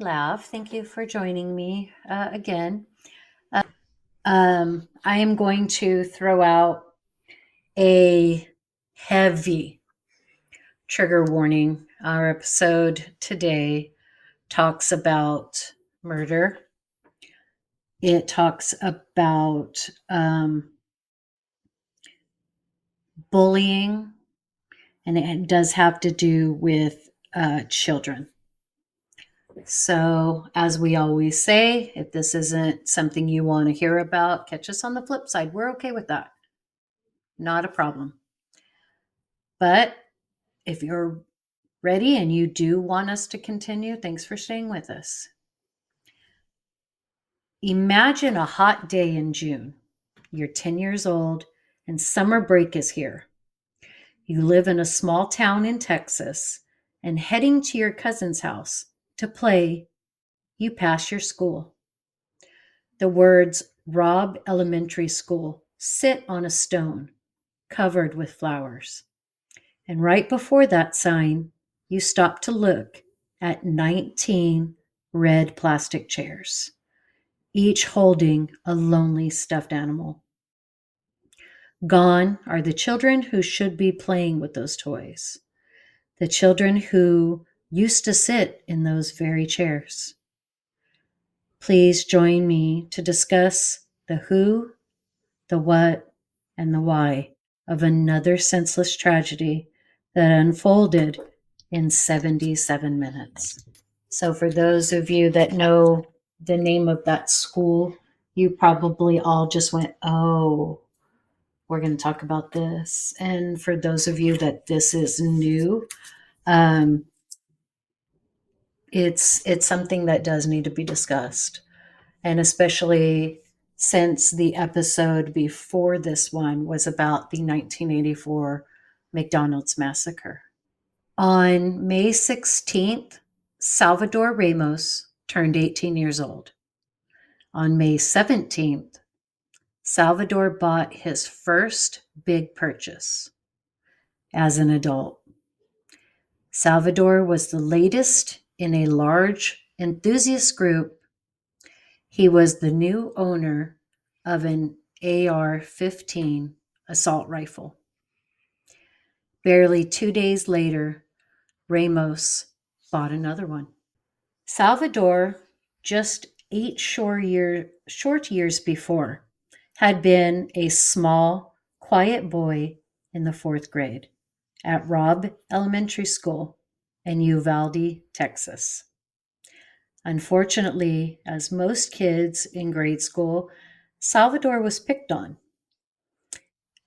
Lav. Thank you for joining me again. I am going to throw out a heavy trigger warning. Our episode today talks about murder. It talks about bullying, and it does have to do with children. So, as we always say, if this isn't something you want to hear about, catch us on the flip side. We're okay with that. Not a problem. But if you're ready and you do want us to continue, thanks for staying with us. Imagine a hot day in June. You're 10 years old and summer break is here. You live in a small town in Texas and heading to your cousin's house to play, you pass your school. The words Robb Elementary School sit on a stone covered with flowers. And right before that sign, you stop to look at 19 red plastic chairs, each holding a lonely stuffed animal. Gone are the children who should be playing with those toys, the children who used to sit in those very chairs. Please join me to discuss the who, the what, and the why of another senseless tragedy that unfolded in 77 minutes. So, for those of you that know the name of that school, you probably all just went, oh, we're going to talk about this. And for those of you that this is new, um, it's something that does need to be discussed. And especially since the episode before this one was about the 1984 McDonald's massacre. On May 16th, Salvador Ramos turned 18 years old. On May 17th, Salvador bought his first big purchase as an adult. Salvador was the latest in a large enthusiast group. He was the new owner of an AR-15 assault rifle. Barely 2 days later, Ramos bought another one. Salvador, just 8 short years before, had been a small, quiet boy in the 4th grade at Robb Elementary School in Uvalde, Texas. Unfortunately, as most kids in grade school, Salvador was picked on.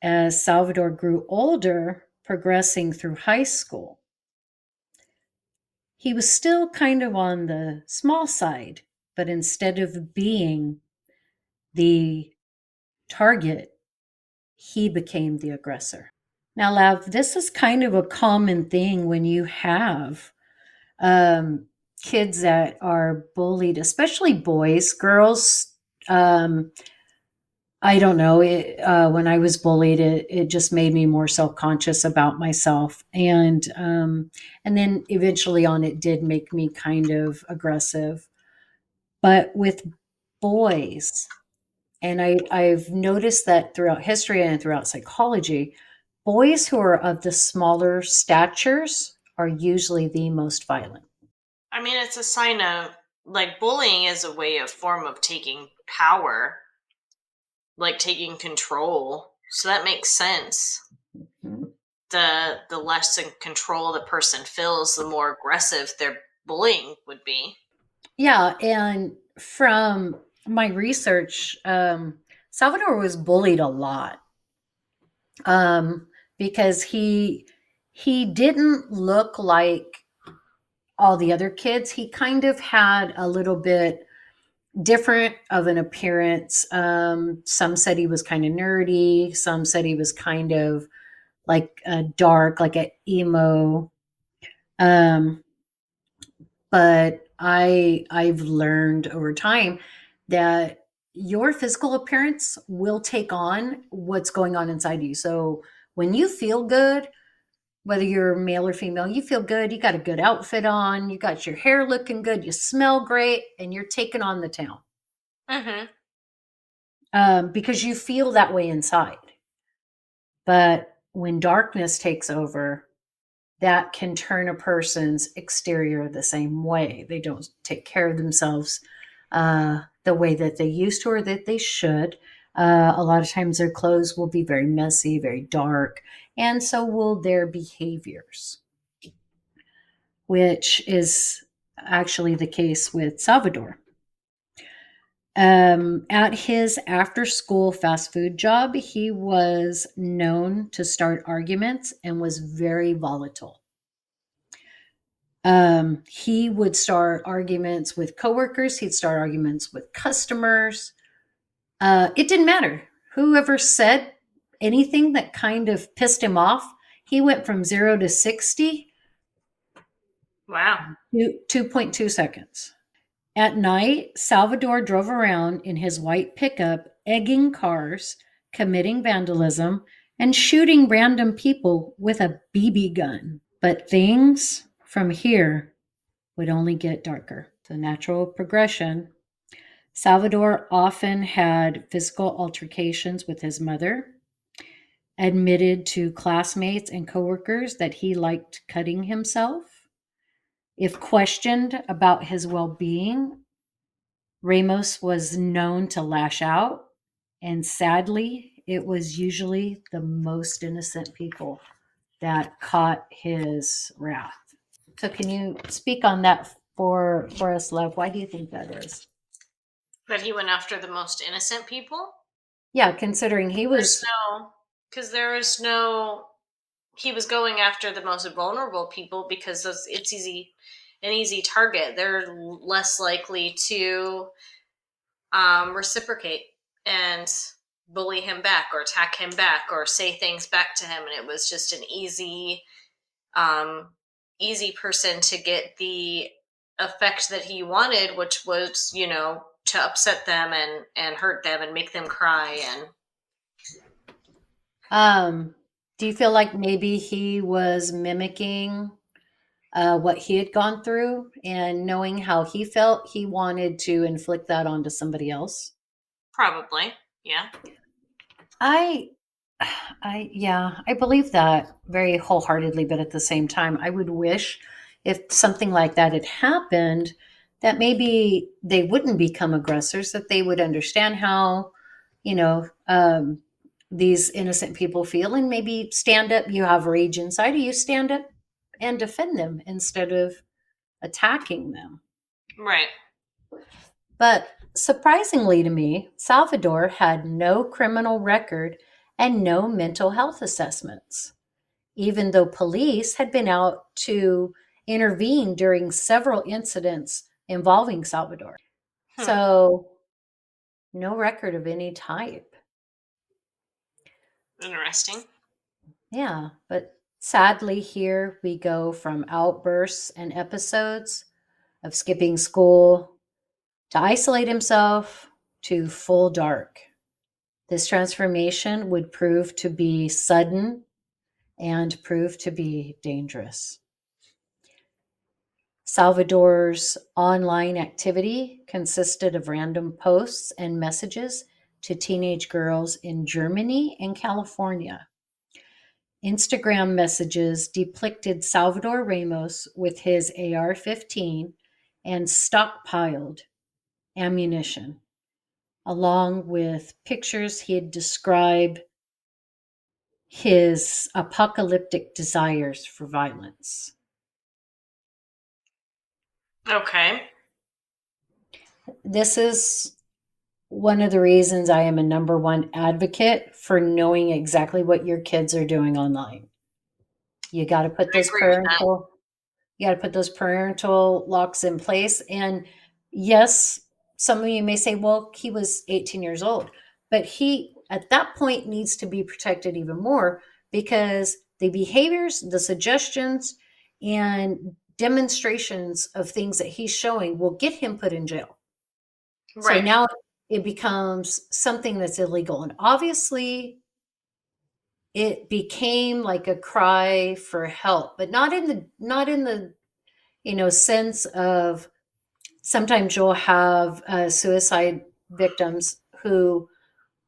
As Salvador grew older, progressing through high school, he was still kind of on the small side, but instead of being the target, he became the aggressor. Now, Lav, this is kind of a common thing when you have kids that are bullied, especially boys. Girls, I don't know. When I was bullied, it just made me more self-conscious about myself, and then eventually on, it did make me kind of aggressive. But with boys, and I've noticed that throughout history and throughout psychology, boys who are of the smaller statures are usually the most violent. I mean, it's a sign of like bullying is a way of form of taking power, like taking control. So that makes sense. Mhm. The less in control the person feels, the more aggressive their bullying would be. Yeah, and from my research, Salvador was bullied a lot because he didn't look like all the other kids. He kind of had a little bit different of an appearance. Some said he was kind of nerdy. Some said he was kind of like a dark, like an emo. Um, but I've learned over time that your physical appearance will take on what's going on inside you. So when you feel good, whether you're male or female, you feel good, you got a good outfit on, you got your hair looking good, you smell great, and you're taking on the town, Mm-hmm. because you feel that way inside. But when darkness takes over, that can turn a person's exterior the same way. They don't take care of themselves the way that they used to or that they should. A lot of times their clothes will be very messy, very dark, and so will their behaviors, which is actually the case with Salvador. At his after school fast food job, he was known to start arguments and was very volatile. He would start arguments with coworkers, he'd start arguments with customers. It didn't matter. Whoever said anything that kind of pissed him off, he went from 0 to 60 Wow. in 2.2 seconds. At night, Salvador drove around in his white pickup, egging cars, committing vandalism, and shooting random people with a BB gun. But things from here would only get darker. The natural progression. Salvador often had physical altercations with his mother, admitted to classmates and coworkers that he liked cutting himself. If questioned about his well being, Ramos was known to lash out, and sadly, it was usually the most innocent people that caught his wrath. So, can you speak on that for us, Lev? Why do you think that is? But he went after the most innocent people? Yeah, considering he There's was. no, because there is no, he was going after the most vulnerable people because it's an easy target. They're less likely to reciprocate and bully him back or attack him back or say things back to him. And it was just an um, easy person to get the effect that he wanted, which was, to upset them and hurt them and make them cry. And Um, do you feel like maybe he was mimicking what he had gone through, and knowing how he felt, he wanted to inflict that onto somebody else? probably, yeah. I yeah, I believe that very wholeheartedly, but at the same time, I would wish if something like that had happened, that maybe they wouldn't become aggressors, that they would understand how, you know, these innocent people feel, and maybe stand up. You have rage inside of you, stand up and defend them instead of attacking them. Right. But surprisingly to me, Salvador had no criminal record and no mental health assessments, even though police had been out to intervene during several incidents involving Salvador. Hmm. So, no record of any type. Interesting. Yeah, but sadly, here we go from outbursts and episodes of skipping school to isolate himself to full dark. This transformation would prove to be sudden and prove to be dangerous. Salvador's online activity consisted of random posts and messages to teenage girls in Germany and California. Instagram messages depicted Salvador Ramos with his AR 15 and stockpiled ammunition, along with pictures he had described his apocalyptic desires for violence. Okay. This is one of the reasons I am a number one advocate for knowing exactly what your kids are doing online. You got to put I those agree with that. parental locks in place. And yes, some of you may say, well, he was 18 years old, but he at that point needs to be protected even more, because the behaviors, the suggestions, and demonstrations of things that he's showing will get him put in jail. So Right. now it becomes something that's illegal. And obviously, it became like a cry for help, but not in the sense of, sometimes you'll have suicide victims who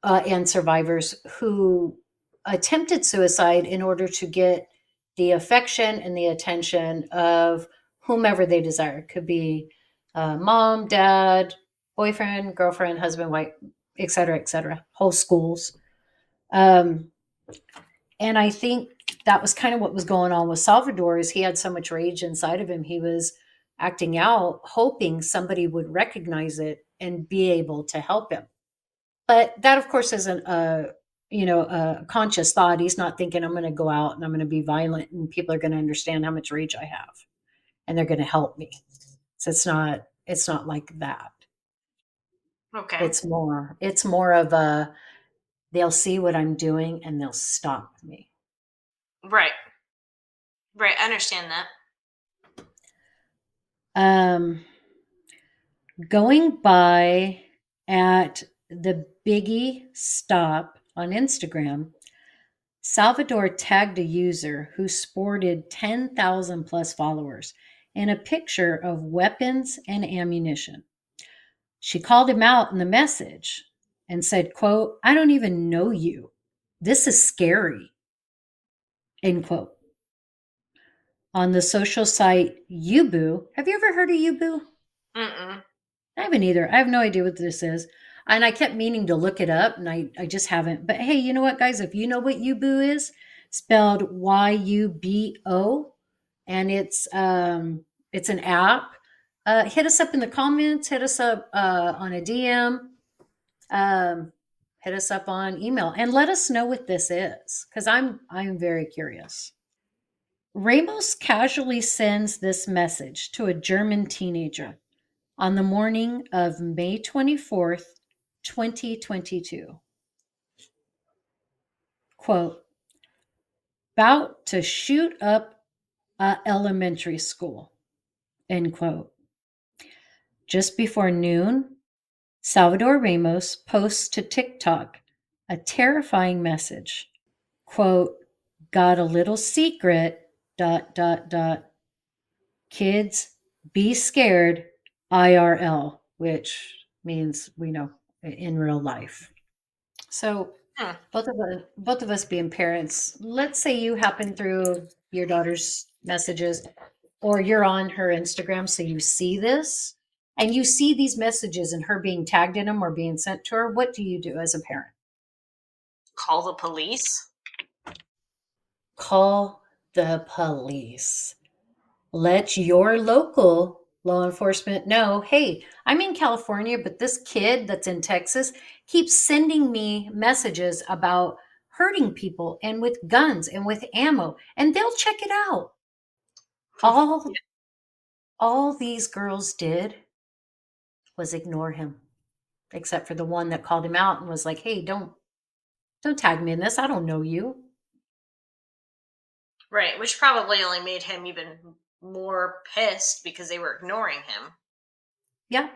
and survivors who attempted suicide in order to get the affection and the attention of whomever they desire. It could be mom, dad, boyfriend, girlfriend, husband, wife, et cetera, whole schools. Um, and I think that was kind of what was going on with Salvador. Is he had so much rage inside of him, he was acting out, hoping somebody would recognize it and be able to help him. But that, of course, isn't a conscious thought. He's not thinking, I'm going to go out and I'm going to be violent and people are going to understand how much rage I have and they're going to help me. So it's not like that. Okay. It's more of a, they'll see what I'm doing and they'll stop me. Right. Right. I understand that. Um, Going by at the Biggie Stop on Instagram, Salvador tagged a user who sported 10,000 plus followers in a picture of weapons and ammunition. She called him out in the message and said, quote, "I don't even know you. This is scary," end quote. On the social site Yubu, have you ever heard of Yubu? Mm-mm. I haven't either. I have no idea what this is. And I kept meaning to look it up and I just haven't. But hey, you know what, guys? If you know what Yubu is, spelled Yubo, and it's an app. Hit us up in the comments, hit us up on a DM, um, hit us up on email, and let us know what this is, because I'm very curious. Ramos casually sends this message to a German teenager on the morning of May 24th, 2022. Quote, "About to shoot up a elementary school," end quote. Just before noon, Salvador Ramos posts to TikTok a terrifying message. Quote, "Got a little secret, dot, dot, dot. Kids, be scared, IRL," which means we know in real life. So Hmm. both of us being parents, let's say you happen through your daughter's messages or you're on her Instagram, so you see this and you see these messages and her being tagged in them or being sent to her. What do you do as a parent? Call the police. Call the police. Let your local law enforcement know, hey, I'm in California, but this kid that's in Texas keeps sending me messages about hurting people and with guns and with ammo, and they'll check it out. All all these girls did was ignore him, except for the one that called him out and was like, hey, don't tag me in this. I don't know you. Right, which probably only made him even more pissed because they were ignoring him. Yeah.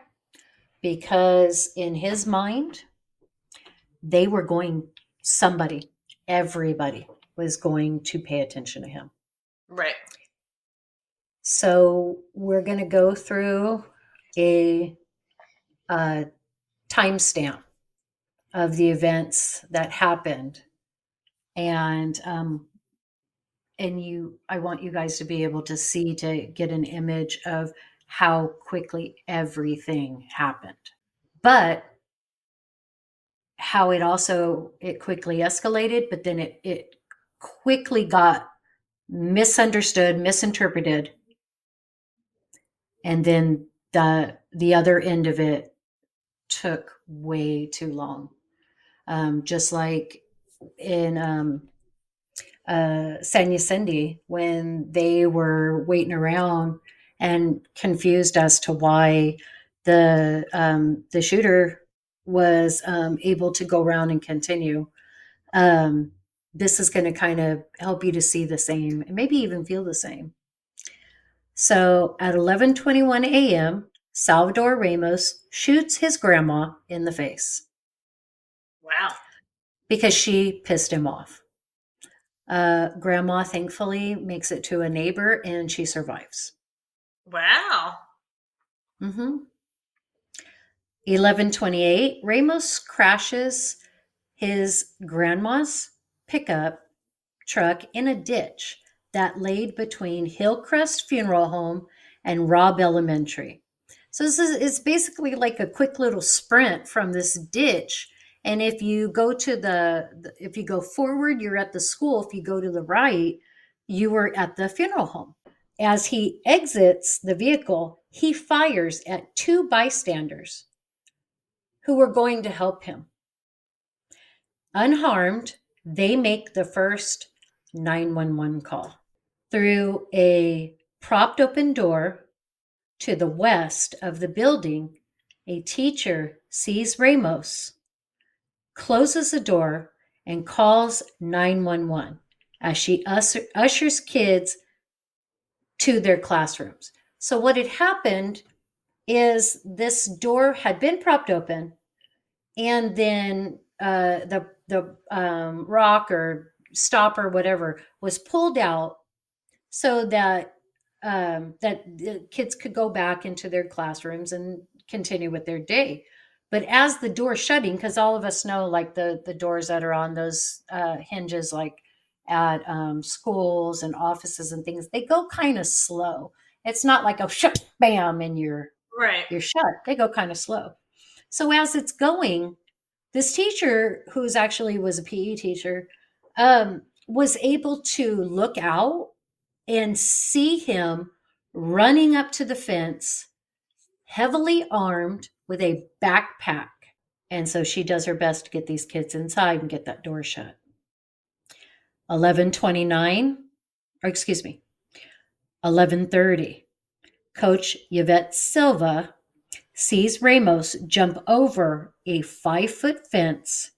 Because in his mind, they were going, somebody, everybody was going to pay attention to him. Right. So we're going to go through a, timestamp of the events that happened, and I want you guys to be able to see, to get an image of how quickly everything happened, but how it quickly escalated, but then it quickly got misunderstood, misinterpreted, and then the other end of it took way too long. Just like in San Yacendi, when they were waiting around and confused as to why the shooter was able to go around and continue. Um, this is going to kind of help you to see the same and maybe even feel the same. So at 11:21 a.m., Salvador Ramos shoots his grandma in the face Wow. because she pissed him off. Grandma thankfully makes it to a neighbor and she survives. Wow. 11:28, Ramos crashes his grandma's pickup truck in a ditch that laid between Hillcrest Funeral Home and Robb Elementary. So this is it's basically like a quick little sprint from this ditch. And if you go to if you go forward, you're at the school. If you go to the right, you were at the funeral home. As he exits the vehicle, he fires at two bystanders who were going to help him. Unharmed, they make the first 911 call. Through a propped open door to the west of the building, a teacher sees Ramos, closes the door, and calls 911 as she ushers kids to their classrooms. So, what had happened is this door had been propped open, and then the rock or stop or whatever was pulled out so that that the kids could go back into their classrooms and continue with their day. But as the door shutting, because all of us know, like the doors that are on those hinges, like at schools and offices and things, they go kind of slow. It's not like a shut, bam, and Right. you're shut. They go kind of slow. So as it's going, this teacher, who's actually was a PE teacher, was able to look out and see him running up to the fence, heavily armed with a backpack. And so she does her best to get these kids inside and get that door shut. 11:29, or excuse me, 11:30. Coach Yvette Silva sees Ramos jump over a 5-foot fence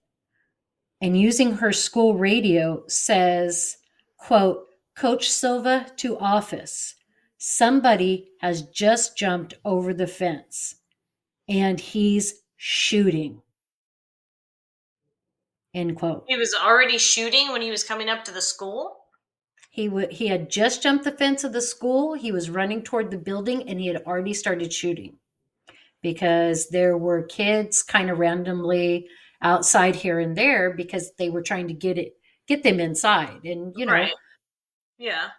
and using her school radio says, quote, Coach Silva to office. Somebody has just jumped over the fence and he's shooting. End quote. He was already shooting when he was coming up to the school? He had just jumped the fence of the school. He was running toward the building and he had already started shooting because there were kids kind of randomly outside here and there because they were trying to get them inside. And Right. Yeah.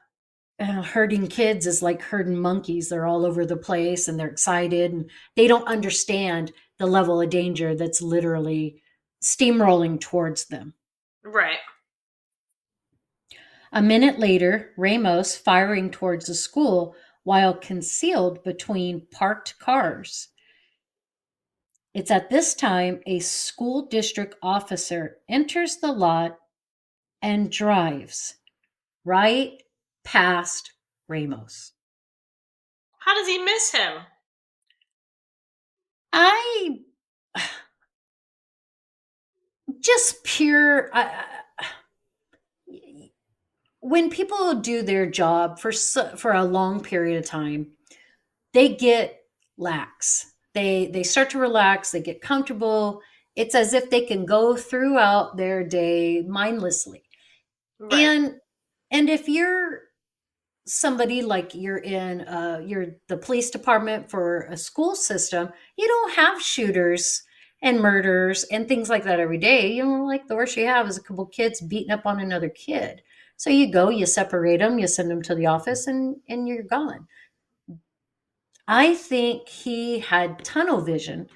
herding kids is like herding monkeys. They're all over the place and they're excited and they don't understand the level of danger that's literally steamrolling towards them. Right. A minute later, Ramos firing towards the school while concealed between parked cars. It's at this time a school district officer enters the lot and drives right past Ramos. How does he miss him? I just pure when people do their job for a long period of time, they get lax. They start to relax, they get comfortable. It's as if they can go throughout their day mindlessly. Right. And if you're somebody like you're the police department for a school system, you don't have shooters and murders and things like that every day. Like the worst you have is a couple kids beating up on another kid. So you go, you separate them, you send them to the office, and you're gone. I think he had tunnel vision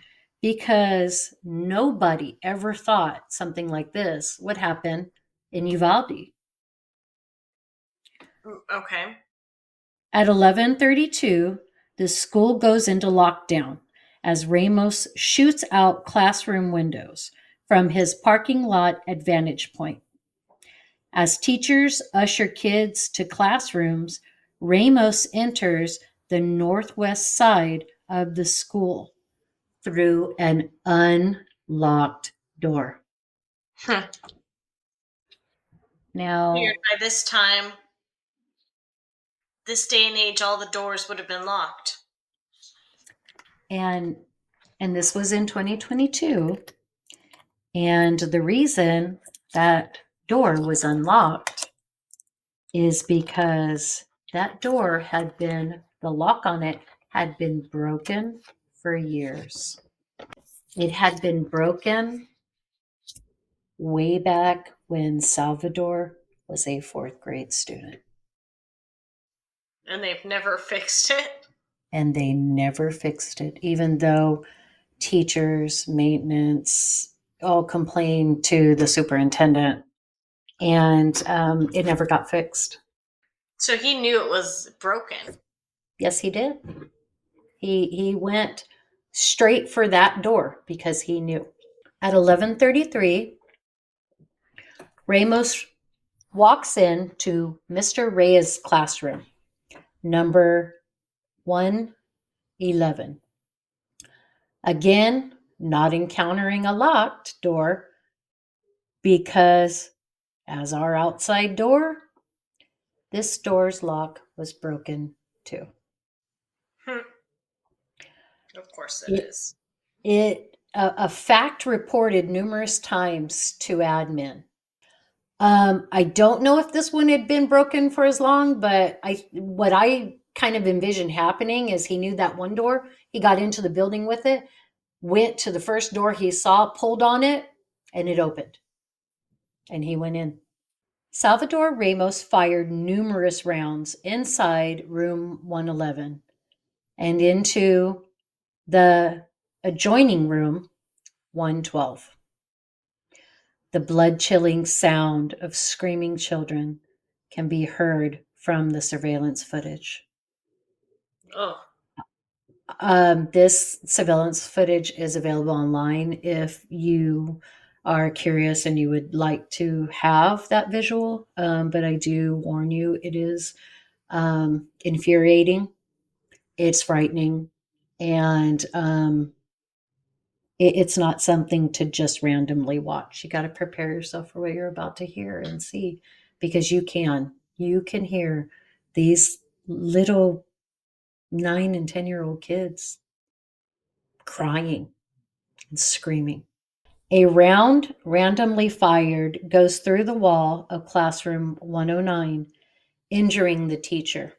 because nobody ever thought something like this would happen in Uvalde. Okay. At 11:32, the school goes into lockdown as Ramos shoots out classroom windows from his parking lot at vantage point. As teachers usher kids to classrooms, Ramos enters the northwest side of the school through an unlocked door. Figured Now, by this time, this day and age, all the doors would have been locked. and this was in 2022, and the reason that door was unlocked is because that door had been, the lock on it had been broken for years. It had been broken way back when Salvador was a fourth grade student. And they've never fixed it. And they never fixed it, even though teachers, maintenance, all complained to the superintendent, and it never got fixed. So he knew it was broken. Yes, he did. He went straight for that door because he knew. At 11:33, Ramos walks in to Mr. Reyes' classroom, number 111. Again, not encountering a locked door because, as our outside door, this door's lock was broken too. Of course it is. A fact reported numerous times to admin. I don't know if this one had been broken for as long, but what I kind of envisioned happening is he knew that one door, he got into the building with it, went to the first door he saw, pulled on it, and it opened. And he went in. Salvador Ramos fired numerous rounds inside room 111 and into the adjoining room 112. The blood-chilling sound of screaming children can be heard from the surveillance footage. Oh, This surveillance footage is available online if you are curious and you would like to have that visual. But I do warn you, it is infuriating. It's frightening. And it's not something to just randomly watch. You got to prepare yourself for what you're about to hear and see, because you can hear these little 9 and 10-year-old kids crying and screaming. A round randomly fired goes through the wall of classroom 109, injuring the teacher.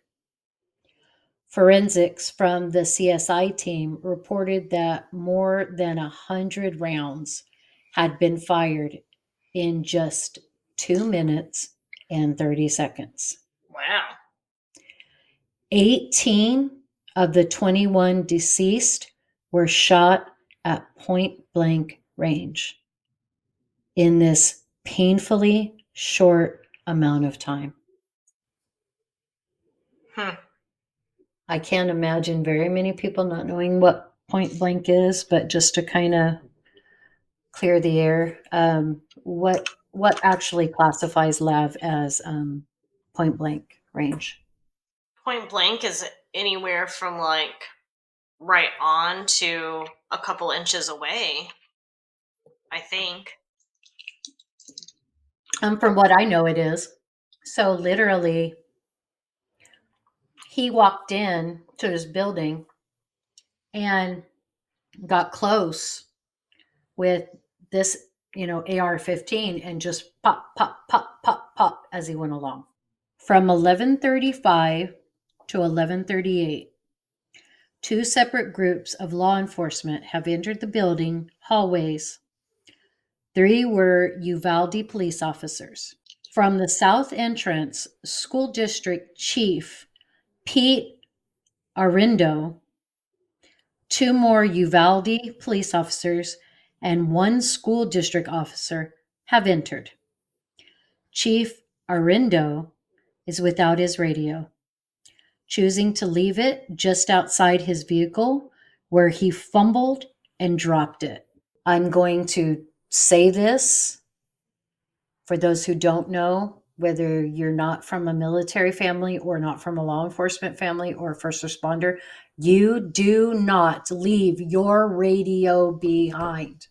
Forensics from the CSI team reported that more than 100 rounds had been fired in just 2 minutes and 30 seconds. wow. 18 of the 21 deceased were shot at point blank range in this painfully short amount of time. I can't imagine very many people not knowing what point blank is, but just to kind of clear the air, what actually classifies Lav as point blank range? Point blank is anywhere from like right on to a couple inches away, I think. From what I know, it is. So literally, he walked in to this building and got close with this, AR-15 and just pop, pop, pop, pop, pop as he went along. From 11:35 to 11:38, two separate groups of law enforcement have entered the building hallways. 3 were Uvalde police officers. From the south entrance, School District Chief Pete Arindo, 2 more Uvalde police officers, and 1 school district officer have entered. Chief Arindo is without his radio, choosing to leave it just outside his vehicle, where he fumbled and dropped it. I'm going to say this for those who don't know, whether you're not from a military family or not from a law enforcement family or a first responder, you do not leave your radio behind.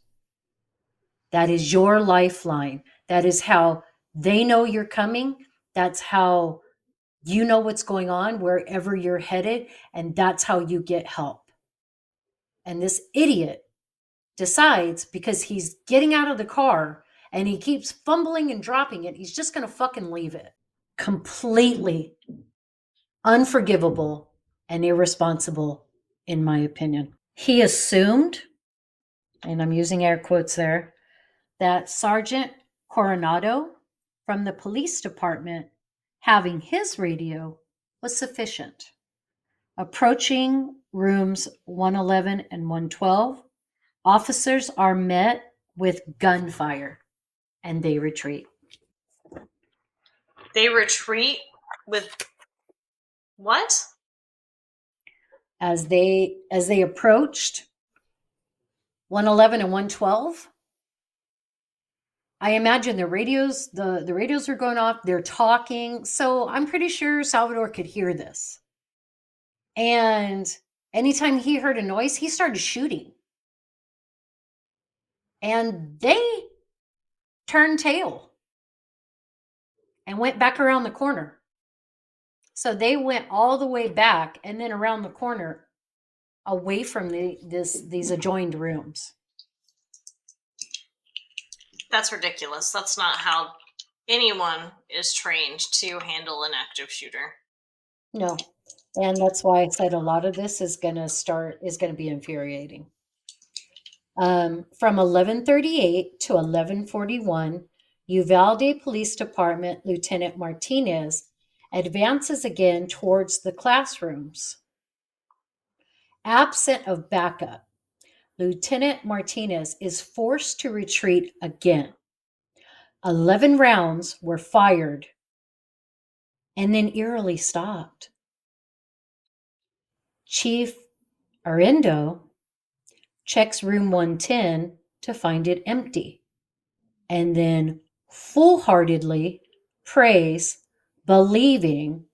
That is your lifeline. That is how they know you're coming. That's how you know what's going on wherever you're headed, and that's how you get help. And this idiot decides, because he's getting out of the car and he keeps fumbling and dropping it, he's just going to fucking leave it. completely unforgivable and irresponsible, in my opinion. He assumed, and I'm using air quotes there, that Sergeant Coronado from the police department having his radio was sufficient. Approaching rooms 111 and 112, officers are met with gunfire and they retreat. They retreat with what? As they approached 111 and 112, I imagine the radios are going off, they're talking. So I'm pretty sure Salvador could hear this. And anytime he heard a noise, he started shooting. And they turned tail and went back around the corner. So they went all the way back and then around the corner away from these adjoined rooms. That's ridiculous. That's not how anyone is trained to handle an active shooter. No. And that's why I said a lot of this is going to be infuriating. From 1138 to 1141, Uvalde Police Department Lieutenant Martinez advances again towards the classrooms. Absent of backup, Lieutenant Martinez is forced to retreat again. 11 rounds were fired and then eerily stopped. Chief Arendo checks room 110 to find it empty, and then full-heartedly prays, believing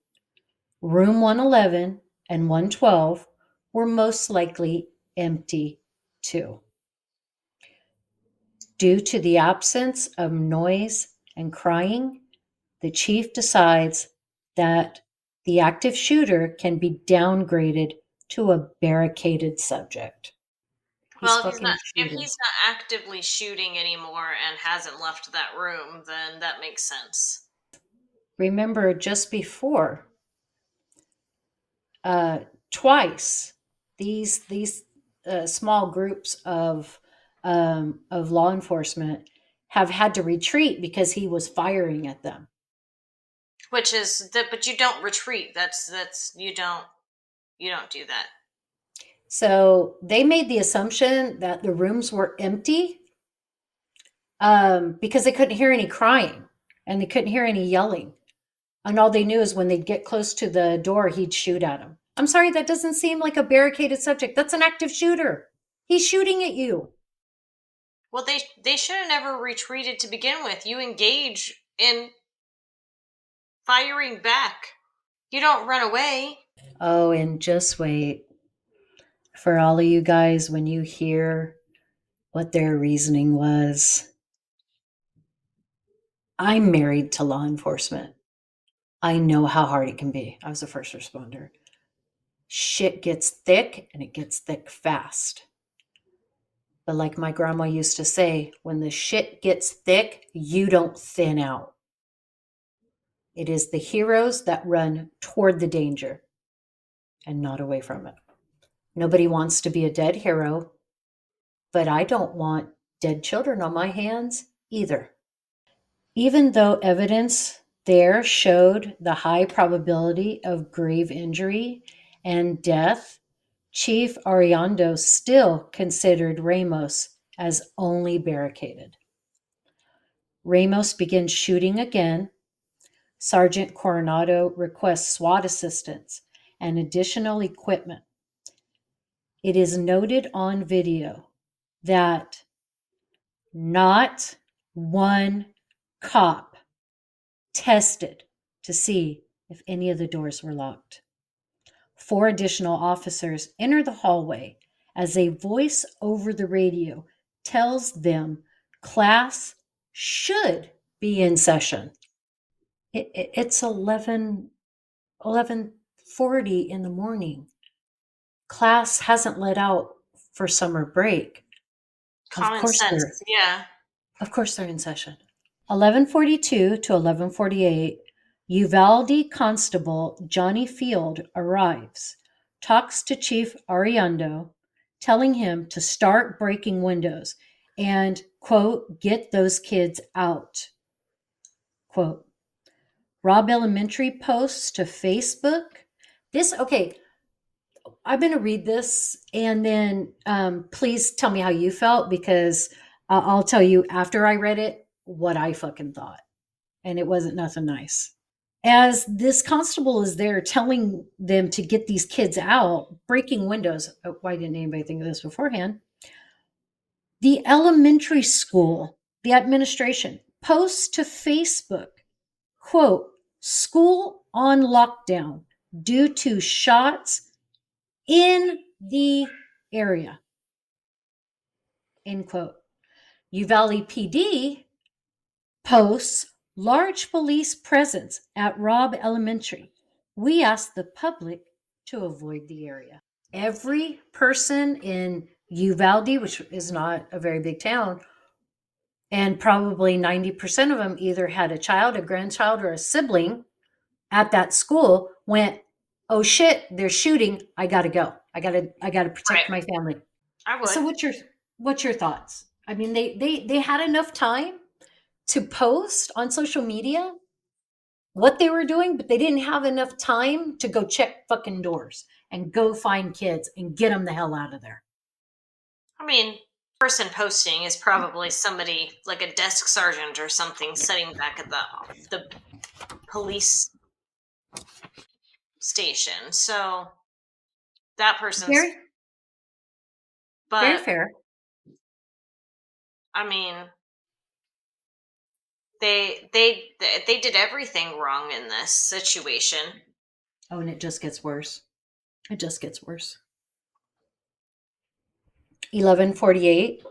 room 111 and 112 were most likely empty too. Due to the absence of noise and crying, the chief decides that the active shooter can be downgraded to a barricaded subject. Well, if he's not actively shooting anymore and hasn't left that room, then that makes sense. Remember, just before, twice, these small groups of law enforcement have had to retreat because he was firing at them. Which is that, but you don't retreat. That's you don't do that. So they made the assumption that the rooms were empty because they couldn't hear any crying and they couldn't hear any yelling. And all they knew is when they'd get close to the door, he'd shoot at them. I'm sorry, that doesn't seem like a barricaded subject. That's an active shooter. He's shooting at you. Well, they should have never retreated to begin with. You engage in firing back. You don't run away. Oh, and just wait. For all of you guys, when you hear what their reasoning was, I'm married to law enforcement. I know how hard it can be. I was a first responder. Shit gets thick and it gets thick fast. But like my grandma used to say, when the shit gets thick, you don't thin out. It is the heroes that run toward the danger and not away from it. Nobody wants to be a dead hero, but I don't want dead children on my hands either. Even though evidence there showed the high probability of grave injury and death, Chief Ariondo still considered Ramos as only barricaded. Ramos begins shooting again. Sergeant Coronado requests SWAT assistance and additional equipment. It is noted on video that not one cop tested to see if any of the doors were locked. 4 additional officers enter the hallway as a voice over the radio tells them class should be in session. It's 11:40 in the morning. Class hasn't let out for summer break. Common sense, yeah. Of course they're in session. 11:42 to 11:48, Uvalde Constable Johnny Field arrives, talks to Chief Ariando, telling him to start breaking windows and, quote, get those kids out, quote. Robb Elementary posts to Facebook. Okay, I'm going to read this and then please tell me how you felt because I'll tell you after I read it what I fucking thought. And it wasn't nothing nice. As this constable is there telling them to get these kids out, breaking windows. Oh, why didn't anybody think of this beforehand? The elementary school, the administration, posts to Facebook, quote, school on lockdown due to shots in the area, end quote. Uvalde PD posts large police presence at Robb Elementary. We ask the public to avoid the area. Every person in Uvalde, which is not a very big town, and probably 90% of them either had a child, a grandchild, or a sibling at that school, went, oh shit, they're shooting. I gotta go. I gotta Right. protect my family. I would. So what's your thoughts? I mean, they had enough time to post on social media what they were doing, but they didn't have enough time to go check fucking doors and go find kids and get them the hell out of there. I mean, person posting is probably somebody like a desk sergeant or something sitting back at the police station. So that person's, Very, very but fair. I mean, they did everything wrong in this situation. Oh, and it just gets worse. It just gets worse. 11:48.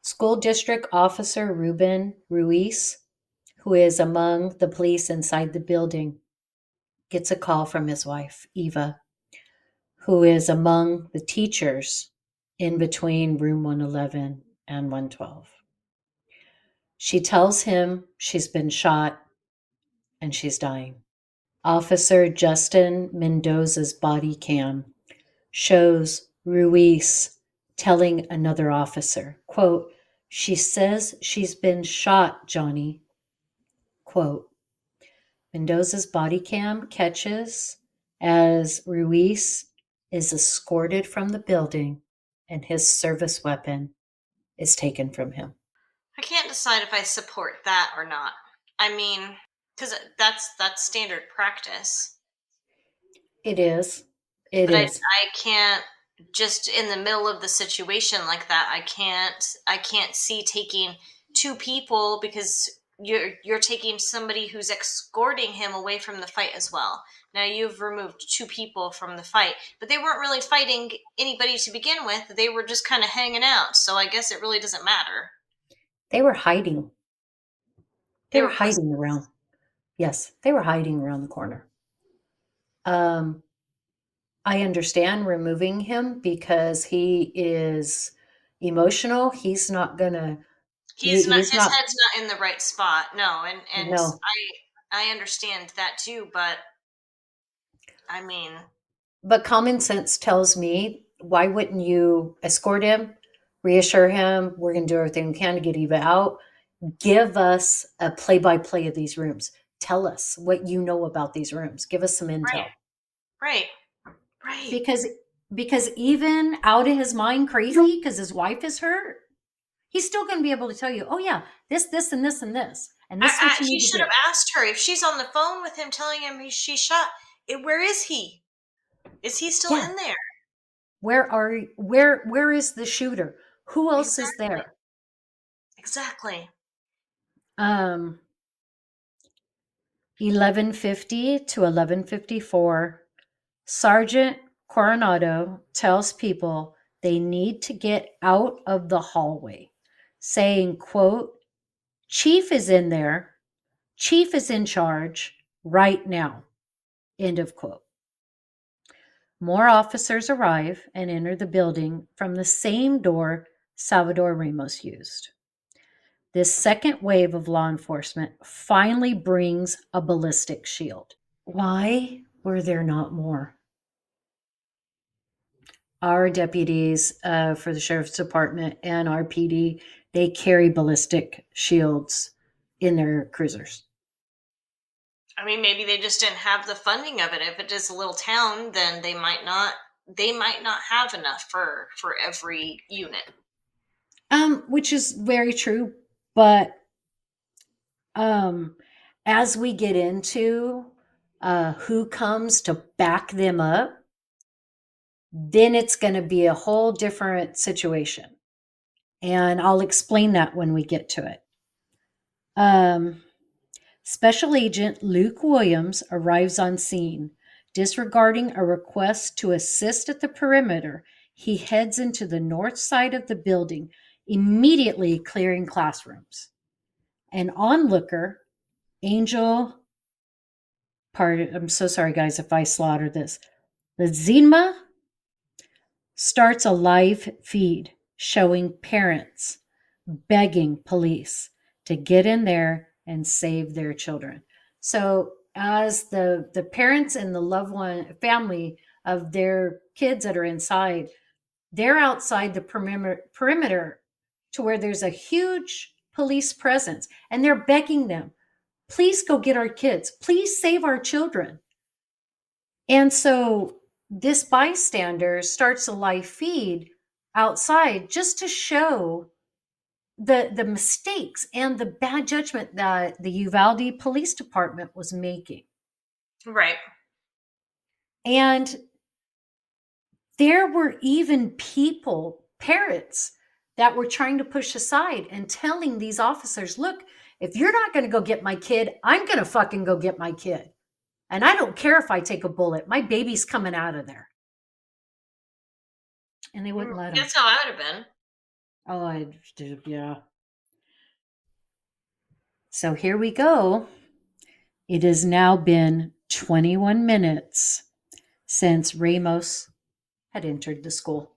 School District Officer Ruben Ruiz, who is among the police inside the building, gets a call from his wife, Eva, who is among the teachers in between room 111 and 112. She tells him she's been shot and she's dying. Officer Justin Mendoza's body cam shows Ruiz telling another officer, quote, she says she's been shot, Johnny, quote. Mendoza's body cam catches as Ruiz is escorted from the building and his service weapon is taken from him. I can't decide if I support that or not. I mean, because that's standard practice. It is. It But is. I can't, just in the middle of the situation like that, I can't see taking two people, because you're taking somebody who's escorting him away from the fight as well. Now you've removed two people from the fight, but they weren't really fighting anybody to begin with. They were just kind of hanging out. So I guess it really doesn't matter. They were hiding. They They were were pussies. hiding around. Yes, they were hiding around the corner. Um, I understand removing him because he is emotional. He's not gonna. He's not, He's his not. head's not in the right spot. No, and No. I understand that too, but I mean, But common sense tells me, why wouldn't you escort him, reassure him, we're going to do everything we can to get Eva out, give us a play by play of these rooms, tell us what you know about these rooms, give us some right, intel. right, right. Because even out of his mind crazy because his wife is hurt, he's still going to be able to tell you, oh yeah, this and this and this and this is what you He need to should do. have asked her if she's on the phone with him, telling him she's shot. Where is he? Is he still Yeah, in there? where is the shooter? Who else is Exactly. there? Exactly. um 11:50 to 11:54, Sergeant Coronado tells people they need to get out of the hallway, saying, quote, Chief is in there. Chief is in charge right now, end of quote. More officers arrive and enter the building from the same door Salvador Ramos used. This second wave of law enforcement finally brings a ballistic shield. Why were there not more? Our deputies for the sheriff's department and our PD, they carry ballistic shields in their cruisers. I mean, maybe they just didn't have the funding of it. If it is a little town, then they might not have enough for every unit. Which is very true, but as we get into who comes to back them up, then it's going to be a whole different situation. And I'll explain that when we get to it. Um, Special Agent Luke Williams arrives on scene. Disregarding a request to assist at the perimeter, he heads into the north side of the building, immediately clearing classrooms. An onlooker, Angel, I'm so sorry, guys, if I slaughtered this. Lazima starts a live feed showing parents begging police to get in there and save their children. So as the parents and the loved one family of their kids that are inside, they're outside the perimeter to where there's a huge police presence, and they're begging them, please go get our kids, please save our children. And so this bystander starts a live feed outside just to show the mistakes and the bad judgment that the Uvalde Police Department was making. Right. And there were even people, parents, that were trying to push aside and telling these officers, look, if you're not going to go get my kid, I'm going to fucking go get my kid. And I don't care if I take a bullet. My baby's coming out of there. And they wouldn't let him. That's how I would have been. Oh, I did, yeah. So here we go. It has now been 21 minutes since Ramos had entered the school.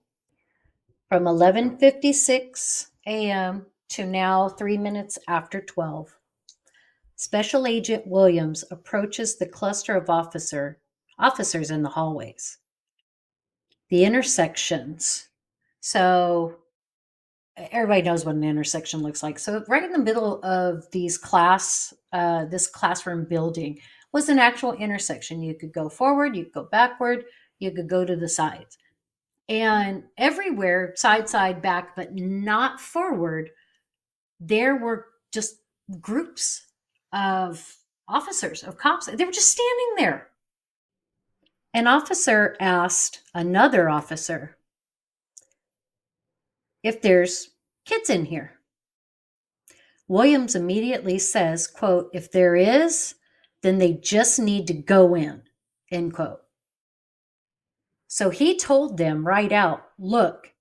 From 11:56 a.m. to now 3 minutes after 12. Special Agent Williams approaches the cluster of officers in the hallways. The intersections. So everybody knows what an intersection looks like. So right in the middle of this classroom building was an actual intersection. You could go forward, you could go backward, you could go to the sides. And everywhere, side, back, but not forward, there were just groups of officers, of cops. They were just standing there. An officer asked another officer if there's kids in here. Williams immediately says, quote, if there is, then they just need to go in, end quote. So he told them right out, look,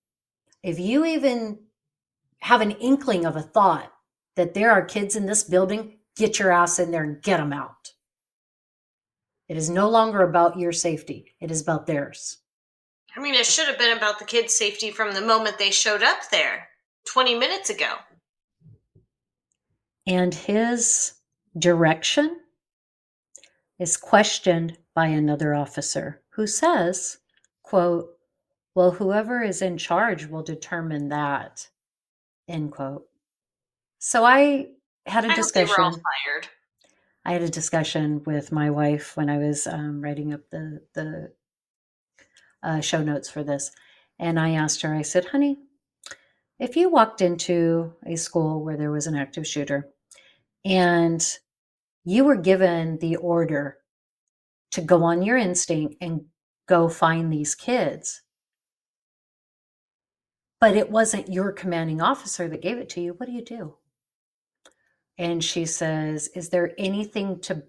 if you even have an inkling of a thought that there are kids in this building, get your ass in there and get them out. It is no longer about your safety. It is about theirs. I mean, it should have been about the kids' safety from the moment they showed up there 20 minutes ago. And his direction is questioned by another officer who says, quote, well, whoever is in charge will determine that, end quote. So I had a discussion. They were all fired. I had a discussion with my wife when I was writing up the show notes for this. And I asked her, I said, honey, if you walked into a school where there was an active shooter and you were given the order to go on your instinct and go find these kids, but it wasn't your commanding officer that gave it to you, what do you do? And she says, is there anything to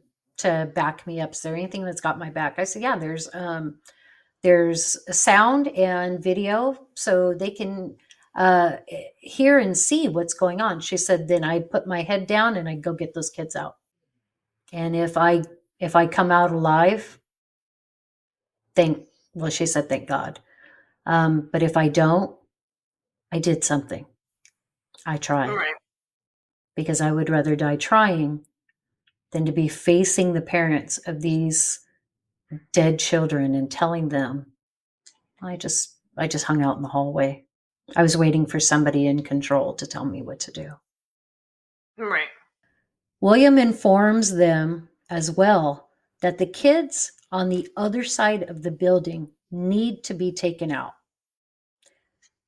back me up? Is there anything that's got my back? I said, yeah, there's a sound and video so they can hear and see what's going on. She said, then I put my head down and I go get those kids out. And if I come out alive, she said, thank God. But if I don't, I did something. I tried. Right. because I would rather die trying than to be facing the parents of these dead children and telling them. I just hung out in the hallway. I was waiting for somebody in control to tell me what to do. Right. William informs them as well that the kids on the other side of the building need to be taken out.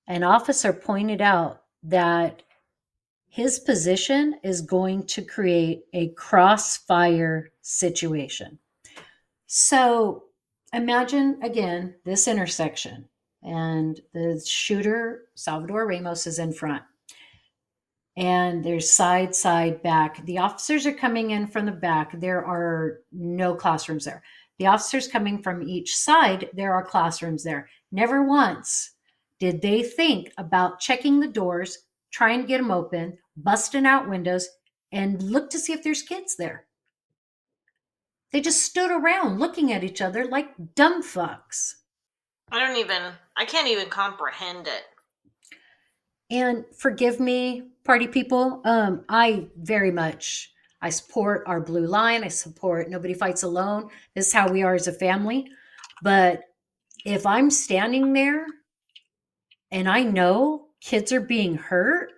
An officer pointed out that his position is going to create a crossfire situation. So imagine again this intersection, and the shooter, Salvador Ramos, is in front. And there's side, back. The officers are coming in from the back. There are no classrooms there. The officers coming from each side, there are classrooms there. Never once did they think about checking the doors, trying to get them open, busting out windows, and look to see if there's kids there. They just stood around looking at each other like dumb fucks. I can't even comprehend it. And forgive me, party people. I support our blue line. I support Nobody Fights Alone. This is how we are as a family. But if I'm standing there and I know kids are being hurt,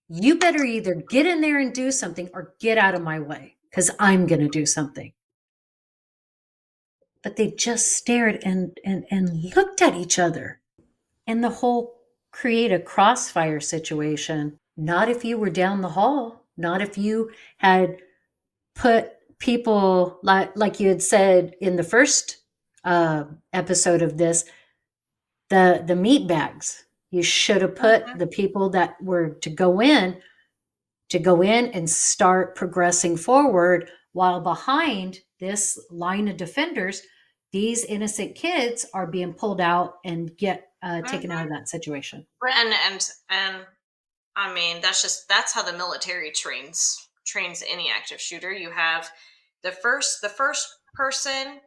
you better either get in there and do something or get out of my way, because I'm going to do something. But they just stared and looked at each other. And the whole create a crossfire situation, not if you were down the hall, not if you had put people like you had said in the first episode of this, the meat bags. You should have put the people that were to go in and start progressing forward, while behind this line of defenders, these innocent kids are being pulled out and get taken out of that situation. And I mean, that's how the military trains any active shooter. You have the first person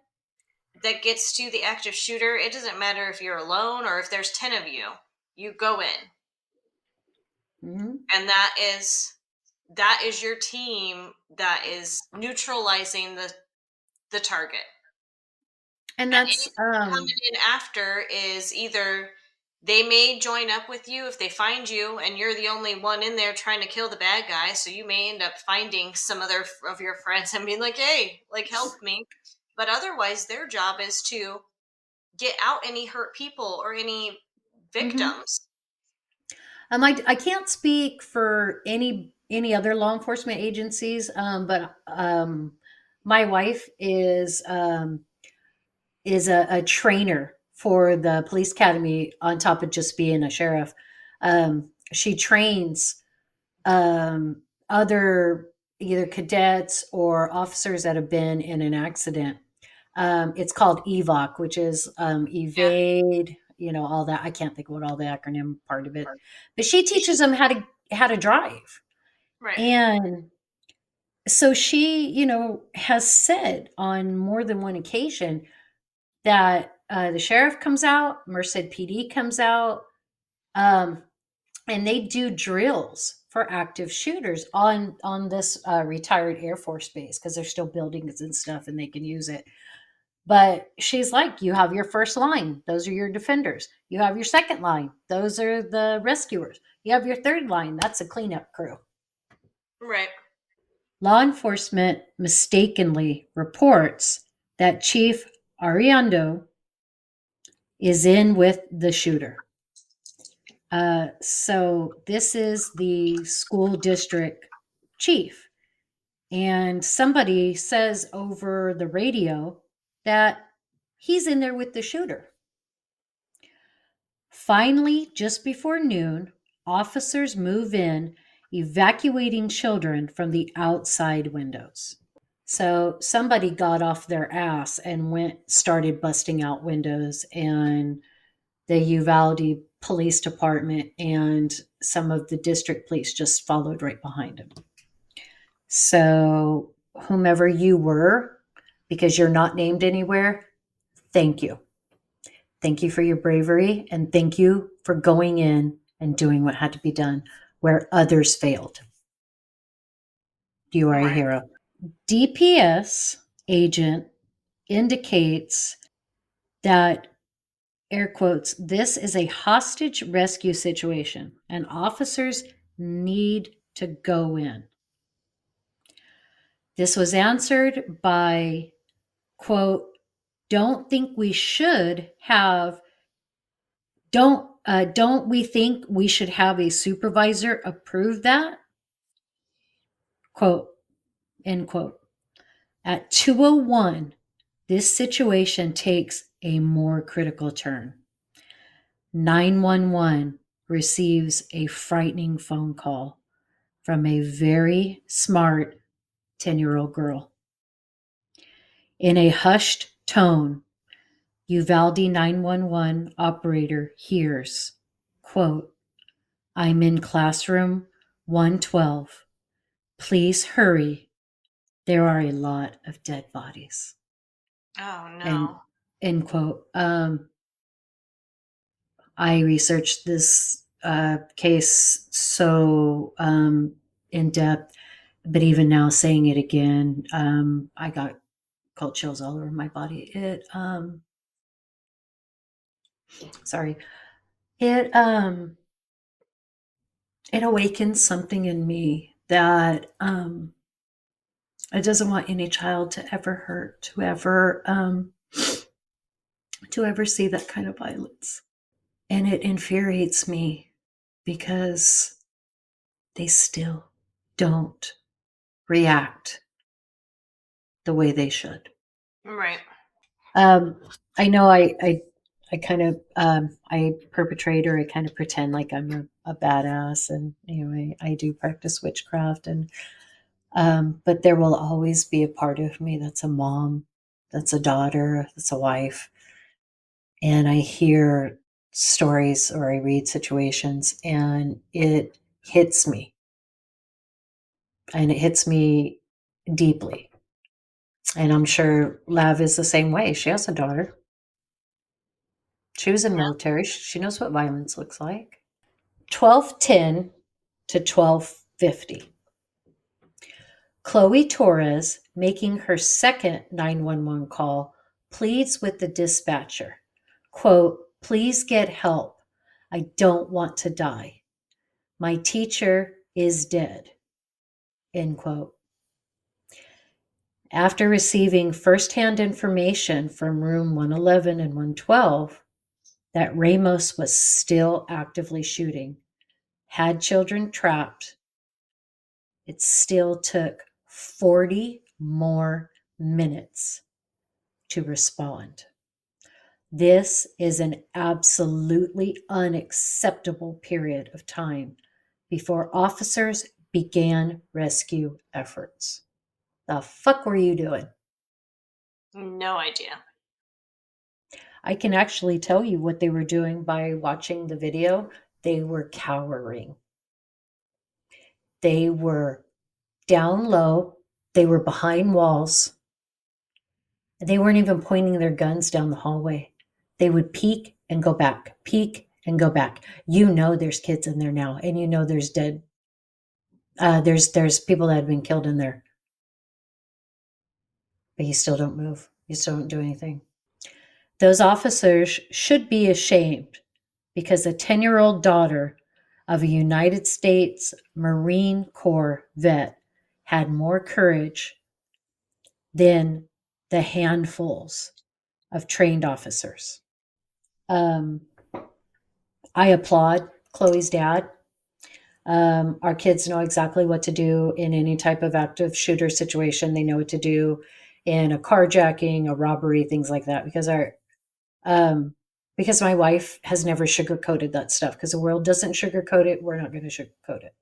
that gets to the active shooter. It doesn't matter if you're alone or if there's 10 of you. You go in. Mm-hmm. And that is your team that is neutralizing the target. And that's Coming in after is either they may join up with you if they find you and you're the only one in there trying to kill the bad guy, so you may end up finding some other of your friends and being like, hey, like, help me. But otherwise their job is to get out any hurt people or any victims. I can't speak for any other law enforcement agencies, but my wife is a trainer for the police academy on top of just being a sheriff. She trains other either cadets or officers that have been in an accident. It's called EVOC, which is evade, all that. I can't think of what all the acronym part of it, but she teaches them how to drive. Right. And so she, has said on more than one occasion that the sheriff comes out, Merced PD comes out, and they do drills for active shooters on this retired Air Force base, because they're still buildings and stuff and they can use it. But she's like, you have your first line, those are your defenders. You have your second line, those are the rescuers. You have your third line, that's a cleanup crew. Right. Law enforcement mistakenly reports that Chief Ariando is in with the shooter. So this is the school district chief. And somebody says over the radio that he's in there with the shooter. Finally, just before noon, officers move in, evacuating children from the outside windows. So somebody got off their ass and started busting out windows, and the Uvalde Police Department and some of the district police just followed right behind him. So whomever you were, because you're not named anywhere, thank you. Thank you for your bravery, and thank you for going in and doing what had to be done where others failed. You are a Right. hero. DPS agent indicates that, air quotes, this is a hostage rescue situation and officers need to go in. This was answered by, quote, don't think we should have, don't we think we should have a supervisor approve that? Quote, end quote. At 2:01, this situation takes a more critical turn. 911 receives a frightening phone call from a very smart 10-year-old girl. In a hushed tone, Uvalde 911 operator hears, quote, I'm in classroom 112. Please hurry. There are a lot of dead bodies. Oh And no. end quote. I researched this case so in depth, but even now saying it again, I got cold chills all over my body. Sorry, it it awakens something in me that it doesn't want any child to ever hurt, to ever see that kind of violence, and it infuriates me because they still don't react the way they should. Right. Um, I know I kind of I perpetrate or I kind of pretend like I'm a badass, and I do practice witchcraft, and but there will always be a part of me that's a mom, that's a daughter, that's a wife, and I hear stories or I read situations, and it hits me, and it hits me deeply. And I'm sure Lav is the same way. She has a daughter. She was in military. She knows what violence looks like. 12:10 to 12:50. Chloe Torres, making her second 911 call, pleads with the dispatcher. Quote, please get help. I don't want to die. My teacher is dead. End quote. After receiving firsthand information from room 111 and 112 that Ramos was still actively shooting, had children trapped, it still took 40 more minutes to respond. This is an absolutely unacceptable period of time before officers began rescue efforts. The fuck were you doing? No idea. I can actually tell you what they were doing by watching the video. They were cowering. They were down low. They were behind walls. They weren't even pointing their guns down the hallway. They would peek and go back, peek and go back. You know there's kids in there now, and you know there's dead. There's people that have been killed in there, but you still don't move. You still don't do anything. Those officers should be ashamed because a 10-year-old daughter of a United States Marine Corps vet had more courage than the handfuls of trained officers. Um, I applaud Chloe's dad. Our kids know exactly what to do in any type of active shooter situation. They know what to do in a carjacking, a robbery, things like that. Um, because my wife has never sugarcoated that stuff. Because the world doesn't sugarcoat it, we're not going to sugarcoat it.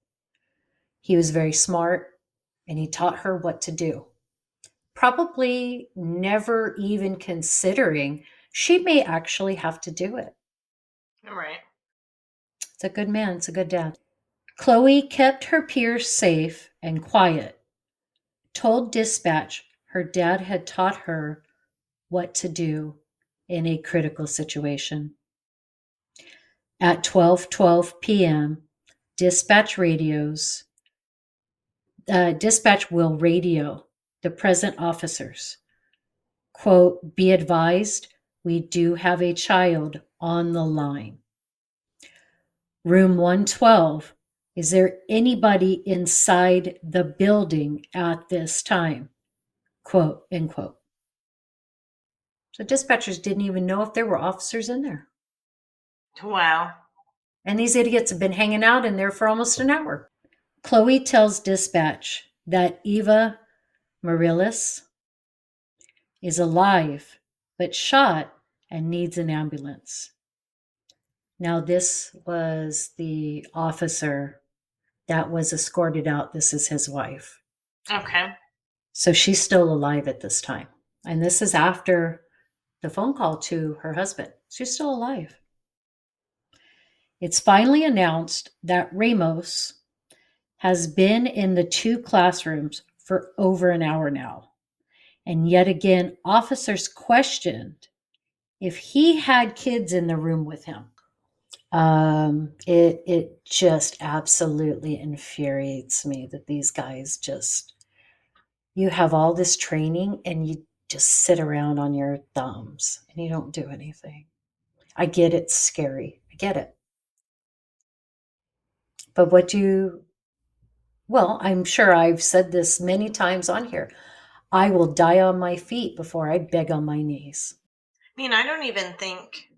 He was very smart, and he taught her what to do. Probably never even considering she may actually have to do it. Right. It's a good man. It's a good dad. Chloe kept her peers safe and quiet, told dispatch her dad had taught her what to do in a critical situation. At 12:12 p.m., dispatch radios Dispatch will radio the present officers. Quote, be advised, we do have a child on the line. Room 112, is there anybody inside the building at this time? Quote, end quote. So dispatchers didn't even know if there were officers in there. Wow. And these idiots have been hanging out in there for almost an hour. Chloe tells dispatch that Eva Marilis is alive, but shot and needs an ambulance. Now, this was the officer that was escorted out. This is his wife. Okay. So she's still alive at this time. And this is after the phone call to her husband. She's still alive. It's finally announced that Ramos has been in the 2 classrooms for over an hour now. And yet again, officers questioned if he had kids in the room with him. It just absolutely infuriates me that these guys you have all this training and you just sit around on your thumbs and you don't do anything. I get it's scary. I get it. But well, I'm sure I've said this many times on here. I will die on my feet before I beg on my knees. I mean, I don't even think,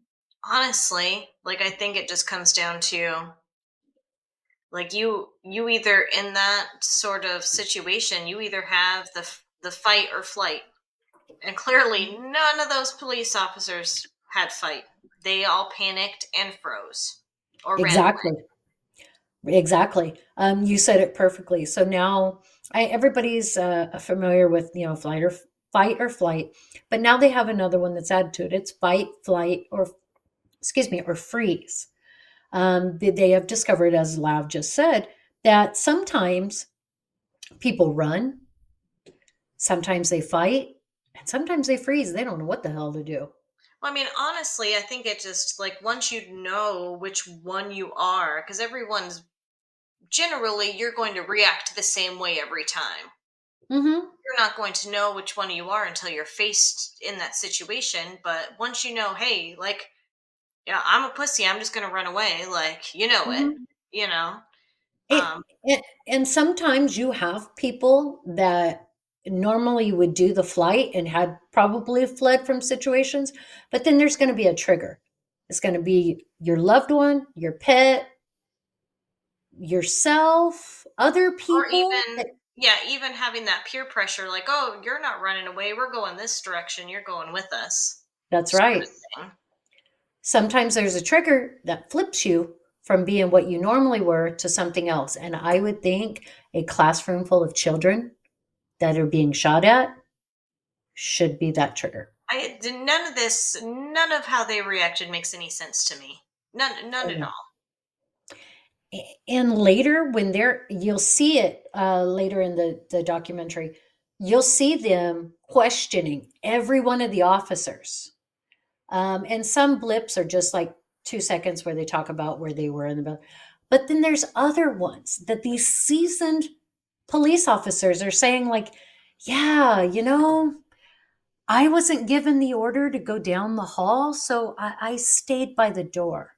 honestly, like, I think it just comes down to, like, you either, in that sort of situation, you either have the fight or flight. And clearly none of those police officers had fight. They all panicked and froze or ran away. Exactly. Exactly. You said it perfectly. So now everybody's familiar with, fight or flight, but now they have another one that's added to it. It's fight, flight, or freeze. They have discovered, as Lav just said, that sometimes people run, sometimes they fight, and sometimes they freeze. They don't know what the hell to do. Well, I mean, honestly, I think it just, like, once you know which one you are, because everyone's generally, you're going to react the same way every time. Mm-hmm. You're not going to know which one you are until you're faced in that situation. But once you know, hey, like, yeah, I'm a pussy, I'm just going to run away. Like, you know it, Mm-hmm. you know? It, Um, and sometimes you have people that normally would do the flight and had probably fled from situations, but then there's going to be a trigger. It's going to be your loved one, your pet, yourself, other or people. even, yeah, even having that peer pressure, like, oh, you're not running away, we're going this direction, you're going with us, That's sort right. of thing. Sometimes there's a trigger that flips you from being what you normally were to something else. And I would think a classroom full of children that are being shot at should be that trigger. None of how they reacted makes any sense to me. None at all. And later when you'll see it later in the documentary, you'll see them questioning every one of the officers, and some blips are just like 2 seconds where they talk about where they were in the bill, but then there's other ones that these seasoned police officers are saying, like, yeah, I wasn't given the order to go down the hall, so I stayed by the door.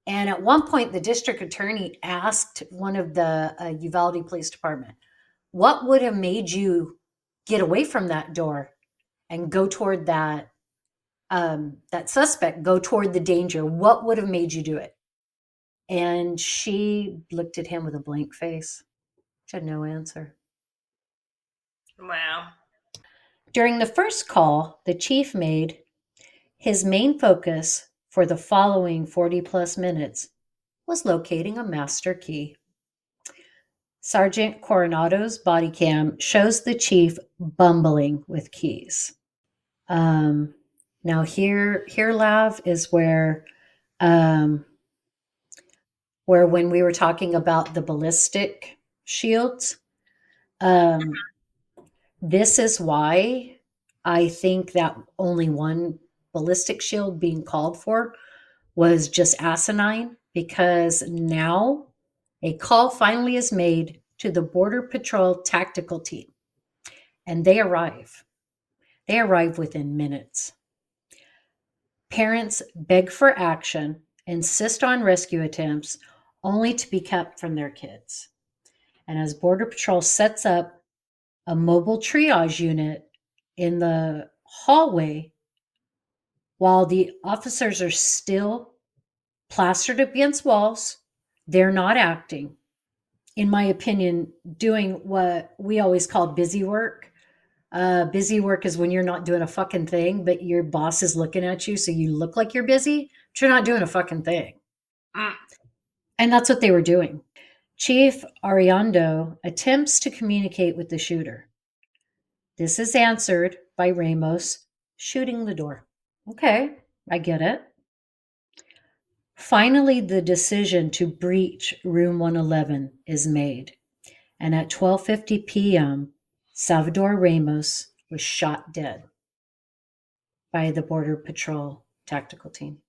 And at one point, the district attorney asked one of the Uvalde Police Department, what would have made you get away from that door and go toward that suspect, go toward the danger? What would have made you do it? And she looked at him with a blank face. She had no answer. Wow. During the first call the chief made, his main focus for the following 40 plus minutes was locating a master key. Sergeant Coronado's body cam shows the chief bumbling with keys. Now here, Lav, is um, where when we were talking about the ballistic shields, um, this is why I think that only one ballistic shield being called for was just asinine, because now a call finally is made to the Border Patrol tactical team, and they arrive. They arrive within minutes. Parents beg for action, insist on rescue attempts, only to be kept from their kids. And as Border Patrol sets up a mobile triage unit in the hallway, while the officers are still plastered against walls, they're not acting. In my opinion, doing what we always call busy work. Busy work is when you're not doing a fucking thing, but your boss is looking at you, so you look like you're busy, but you're not doing a fucking thing. Mm. And that's what they were doing. Chief Ariando attempts to communicate with the shooter. This is answered by Ramos shooting the door. Okay, I get it. Finally, the decision to breach room 111 is made, and at 12:50 p.m., Salvador Ramos was shot dead by the Border Patrol tactical team.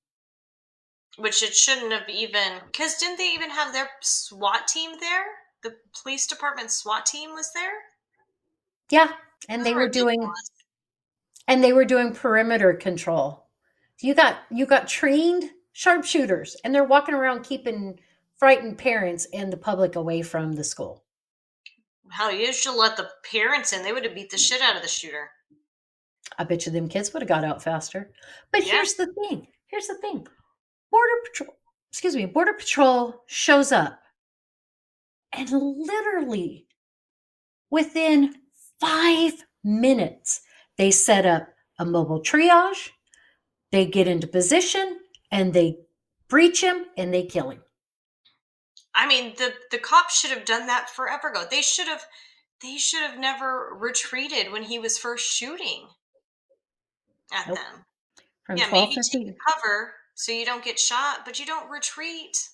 Which it shouldn't have even, because didn't they even have their SWAT team there? The police department SWAT team was there? Yeah, and they were doing perimeter control. You got trained sharpshooters, and they're walking around keeping frightened parents and the public away from the school. Hell, you should let the parents in. They would have beat the shit out of the shooter. I bet you them kids would have got out faster. But Yeah. here's the thing. Here's the thing. Border Patrol shows up, and literally within 5 minutes, they set up a mobile triage, they get into position, and they breach him and they kill him. I mean, the cops should have done that forever ago. They should have never retreated when he was first shooting at Nope. them. From Yeah, maybe 12:50. take cover so you don't get shot, but you don't retreat.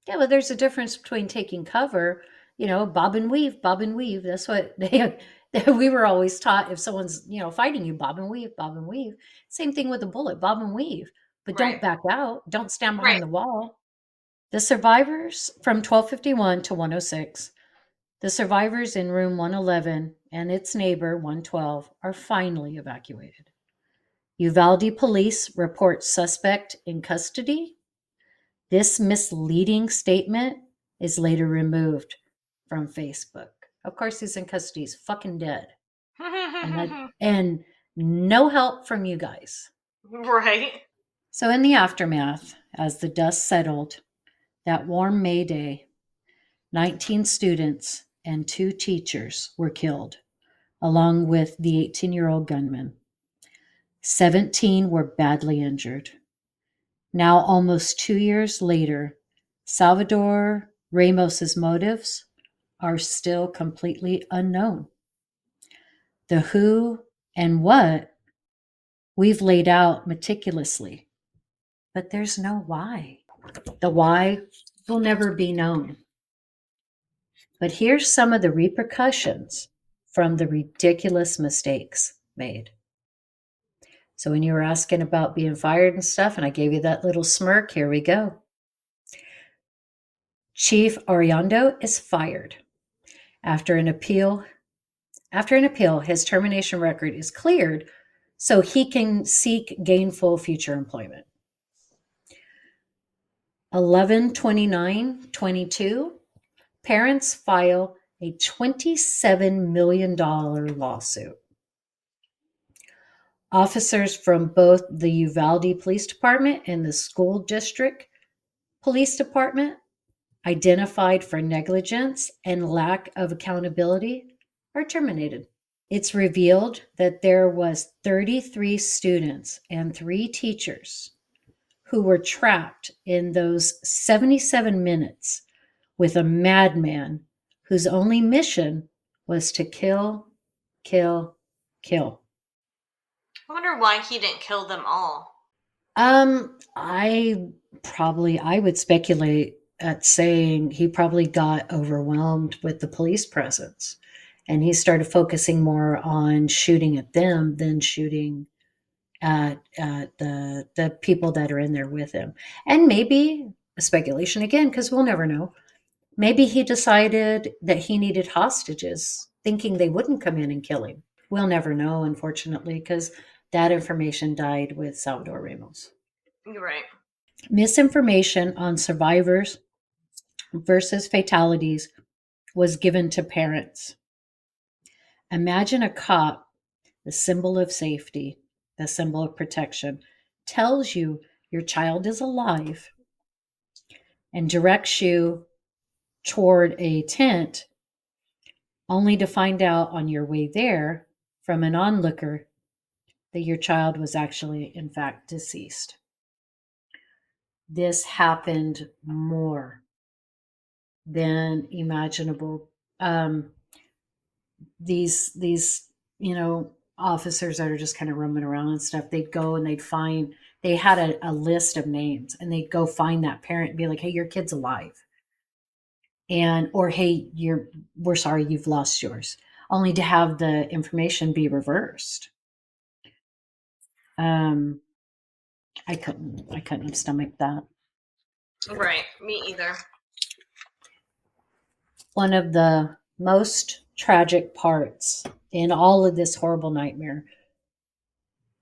Yeah, well, there's a difference between taking cover, bob and weave, bob and weave. That's what we were always taught. If someone's, fighting you, bob and weave, bob and weave. Same thing with a bullet, bob and weave. But Right. don't back out. Don't stand Right. behind the wall. The survivors from 1251 to 106, the survivors in room 111 and its neighbor 112 are finally evacuated. Uvalde police report suspect in custody. This misleading statement is later removed from Facebook. Of course, he's in custody. He's fucking dead. And no help from you guys. Right. So in the aftermath, as the dust settled, that warm May day, 19 students and 2 teachers were killed, along with the 18-year-old gunman. 17 were badly injured. Now, almost 2 years later, Salvador Ramos's motives are still completely unknown. The who and what we've laid out meticulously, but there's no why. The why will never be known. But here's some of the repercussions from the ridiculous mistakes made. So when you were asking about being fired and stuff, and I gave you that little smirk, here we go. Chief Ariando is fired. After an appeal, his termination record is cleared so he can seek gainful future employment. 11/29/22, parents file a $27 million lawsuit. Officers from both the Uvalde Police Department and the school district police department, identified for negligence and lack of accountability, are terminated. It's revealed that there was 33 students and 3 teachers who were trapped in those 77 minutes with a madman whose only mission was to kill, kill, kill. I wonder why he didn't kill them all. I would speculate at saying he probably got overwhelmed with the police presence, and he started focusing more on shooting at them than shooting at the people that are in there with him. And maybe a speculation again, because we'll never know. Maybe he decided that he needed hostages, thinking they wouldn't come in and kill him. We'll never know, unfortunately, because that information died with Salvador Ramos. You're right. Misinformation on survivors versus fatalities was given to parents. Imagine a cop, the symbol of safety, the symbol of protection, tells you your child is alive and directs you toward a tent, only to find out on your way there from an onlooker that your child was actually, in fact, deceased. This happened more than imaginable. These officers that are just kind of roaming around and stuff, they'd go and they'd find, they had a list of names, and they'd go find that parent and be like, hey, your kid's alive, and or hey, we're sorry you've lost yours, only to have the information be reversed. I couldn't have stomached that. Right. Me either. One of the most tragic parts in all of this horrible nightmare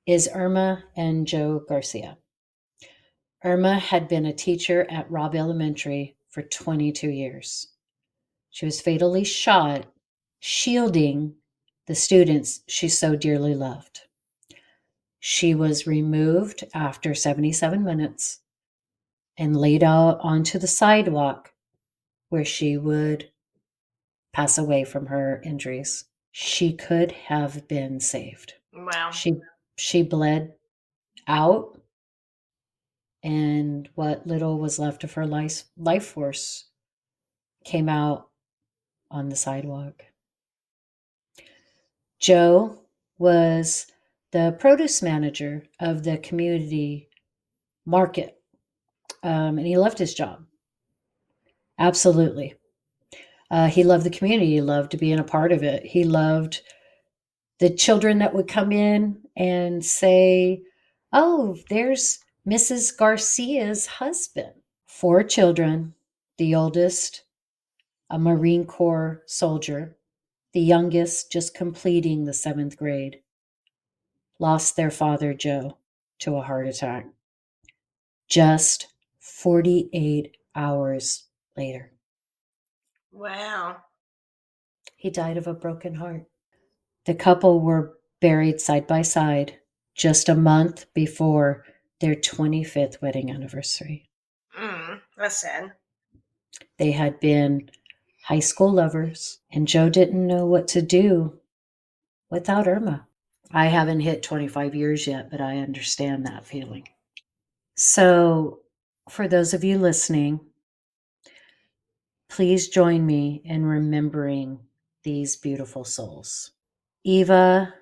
is Irma and Joe Garcia. Irma had been a teacher at Robb Elementary for 22 years. She was fatally shot, shielding the students she so dearly loved. She was removed after 77 minutes and laid out onto the sidewalk where she would pass away from her injuries. She could have been saved. Wow. She bled out, and what little was left of her life force came out on the sidewalk. Joe was the produce manager of the community market, and he loved his job. Absolutely. He loved the community. He loved being a part of it. He loved the children that would come in and say, oh, there's Mrs. Garcia's husband. 4 children, the oldest, a Marine Corps soldier, the youngest just completing the 7th grade, lost their father, Joe, to a heart attack just 48 hours later. Wow. He died of a broken heart. The couple were buried side by side just a month before their 25th wedding anniversary. That's sad. They had been high school lovers, and Joe didn't know what to do without Irma. I haven't hit 25 years yet, but I understand that feeling. So, for those of you listening, please join me in remembering these beautiful souls. Eva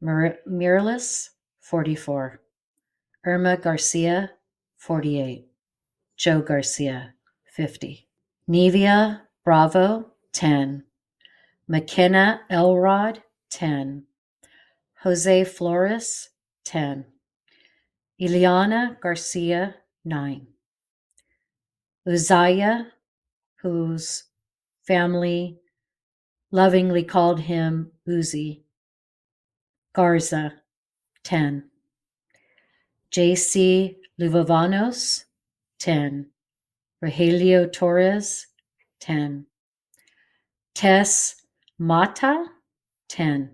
Miralles, 44. Irma Garcia, 48. Joe Garcia, 50. Nevia Bravo, 10. McKenna Elrod, 10. Jose Flores, 10. Ileana Garcia, 9. Uzziah, whose family lovingly called him Uzi, Garza, 10. J.C. Luvavanos, 10. Rogelio Torres, 10. Tess Mata, 10.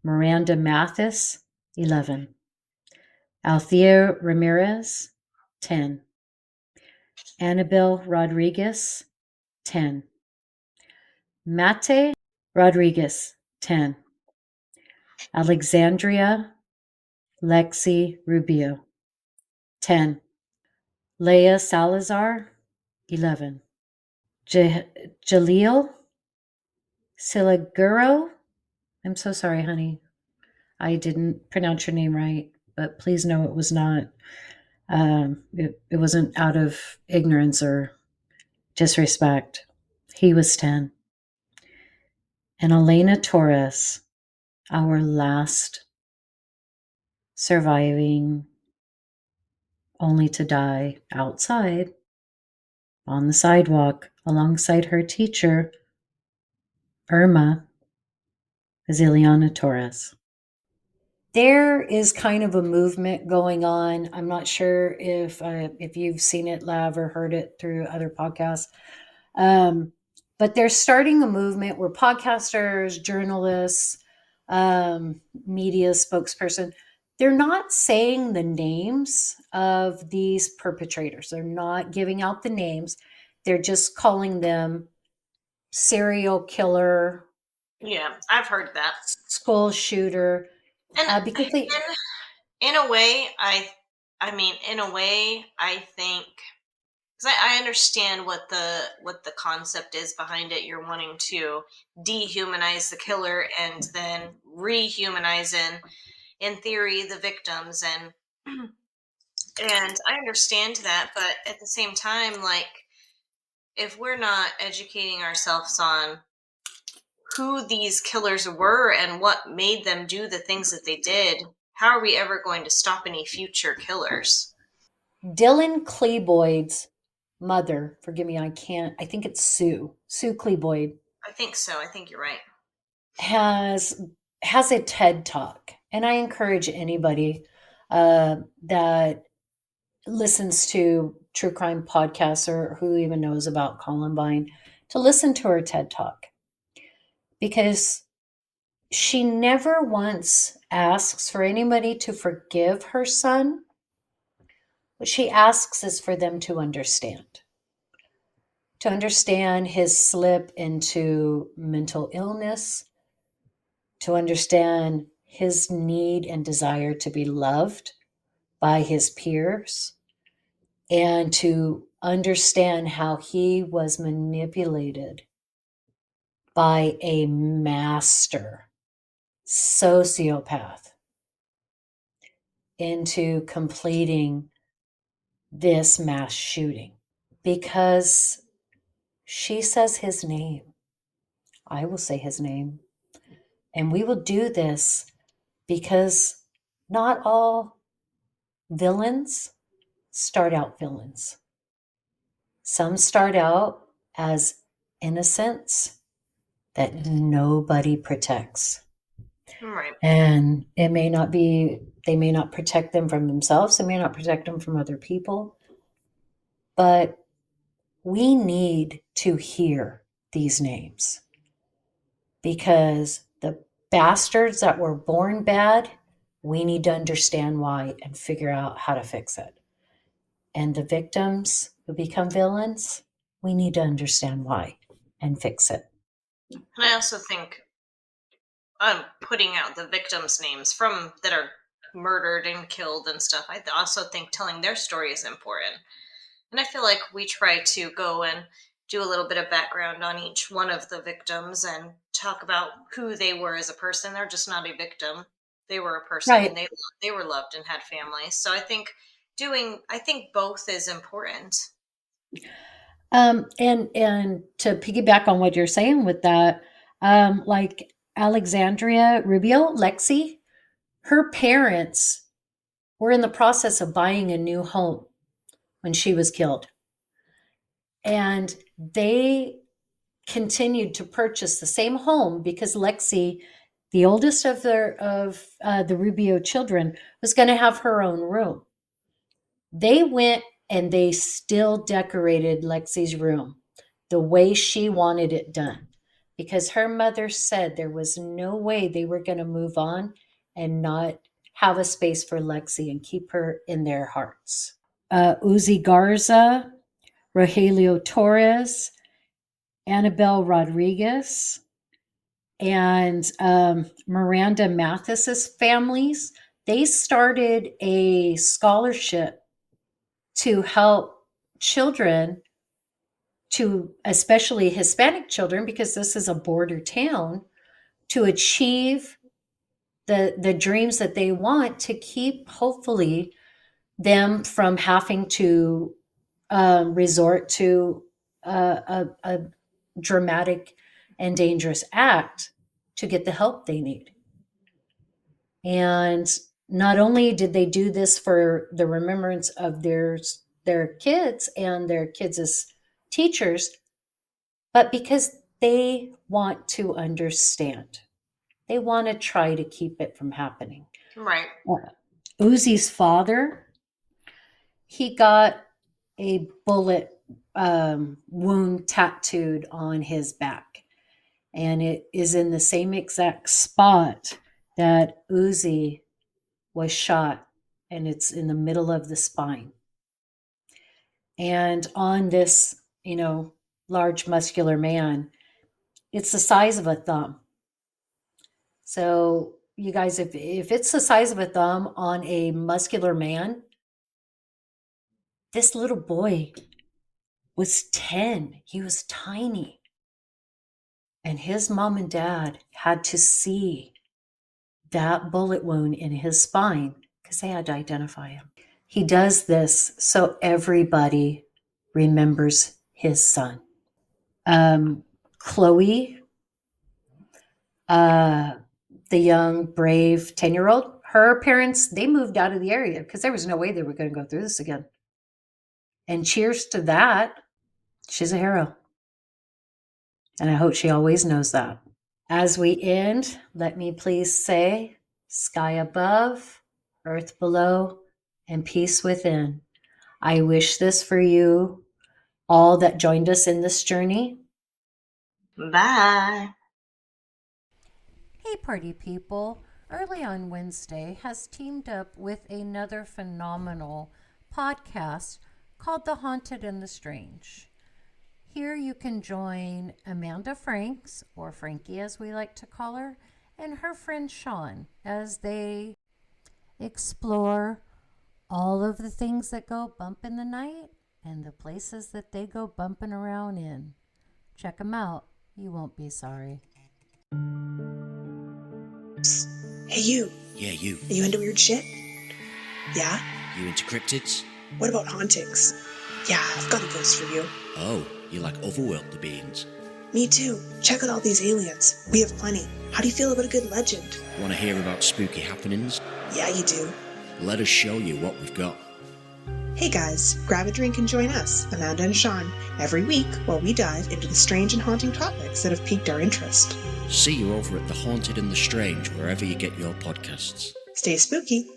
Miranda Mathis, 11. Althea Ramirez, 10. Annabelle Rodriguez, 10. Mate Rodriguez, 10. Alexandria Lexi Rubio, 10. Leah Salazar, 11. Jaleel Silaguro, I'm so sorry, honey. I didn't pronounce your name right, but please know it was not, it wasn't out of ignorance or disrespect. He was 10. And Elena Torres, our last surviving, only to die outside on the sidewalk alongside her teacher, Irma Ziliana Torres. There is kind of a movement going on. I'm not sure if you've seen it, Lav, or heard it through other podcasts. But they're starting a movement where podcasters, journalists, media spokesperson, they're not saying the names of these perpetrators. They're not giving out the names. They're just calling them serial killer, Yeah, I've heard that. school shooter, And because they, in a way, I mean, in a way, I think because I understand what the concept is behind it. You're wanting to dehumanize the killer and then rehumanize in theory the victims, and I understand that, but at the same time, like, if we're not educating ourselves on who these killers were and what made them do the things that they did, how are we ever going to stop any future killers? Dylan Klebold's mother, forgive me, I think it's Sue Klebold, I think so. I think you're right. has has a TED talk, and I encourage anybody that listens to true crime podcasts or who even knows about Columbine to listen to her TED talk, because she never once asks for anybody to forgive her son. What she asks is for them to understand his slip into mental illness, to understand his need and desire to be loved by his peers, and to understand how he was manipulated by a master sociopath into completing this mass shooting. Because she says his name, I will say his name, and we will do this because not all villains start out villains. Some start out as innocents that nobody protects. Right. And it may not be, they may not protect them from themselves, they may not protect them from other people, but we need to hear these names because the bastards that were born bad, we need to understand why and figure out how to fix it. And the victims who become villains, we need to understand why and fix it. And I also think putting out the victims' names from that are murdered and killed and stuff. I also think telling their story is important. And I feel like we try to go and do a little bit of background on each one of the victims and talk about who they were as a person. They're just not a victim. They were a person and Right. they were loved and had families. So I think both is important. And to piggyback on what you're saying with that, like Alexandria Rubio, Lexi, her parents were in the process of buying a new home when she was killed. And they continued to purchase the same home because Lexi, the oldest of the Rubio children, was going to have her own room. They went and they still decorated Lexi's room the way she wanted it done because her mother said there was no way they were going to move on and not have a space for Lexi and keep her in their hearts. Uzi Garza, Rogelio Torres, Annabelle Rodriguez, and Miranda Mathis's families, they started a scholarship to help children, to especially Hispanic children, because this is a border town, to achieve the dreams that they want to keep, hopefully, them from having to resort to a dramatic and dangerous act to get the help they need. And not only did they do this for the remembrance of their kids and their kids' teachers, but because they want to understand. They want to try to keep it from happening. Right. Uzi's father, he got a bullet wound tattooed on his back. And it is in the same exact spot that Uzi was shot, and it's in the middle of the spine. And on this, large muscular man, it's the size of a thumb. So, you guys, if it's the size of a thumb on a muscular man, this little boy was 10. He was tiny. And his mom and dad had to see that bullet wound in his spine because they had to identify him. He does this so everybody remembers his son. Chloe, the young, brave 10-year-old, her parents, they moved out of the area because there was no way they were going to go through this again. And cheers to that. She's a hero. And I hope she always knows that. As we end, let me please say, sky above, earth below, and peace within. I wish this for you, all that joined us in this journey. Bye. Hey, party people. Early on Wednesday has teamed up with another phenomenal podcast called The Haunted and the Strange. Here you can join Amanda Franks, or Frankie as we like to call her, and her friend Sean as they explore all of the things that go bump in the night and the places that they go bumping around in. Check them out. You won't be sorry. Hey, you. Yeah, you. Are you into weird shit? Yeah? You into cryptids? What about hauntings? Yeah, I've got a ghost for you. Oh, you like otherworldly beings? Me too. Check out all these aliens. We have plenty. How do you feel about a good legend? Want to hear about spooky happenings? Yeah, you do. Let us show you what we've got. Hey guys, grab a drink and join us, Amanda and Sean, every week while we dive into the strange and haunting topics that have piqued our interest. See you over at The Haunted and the Strange, wherever you get your podcasts. Stay spooky.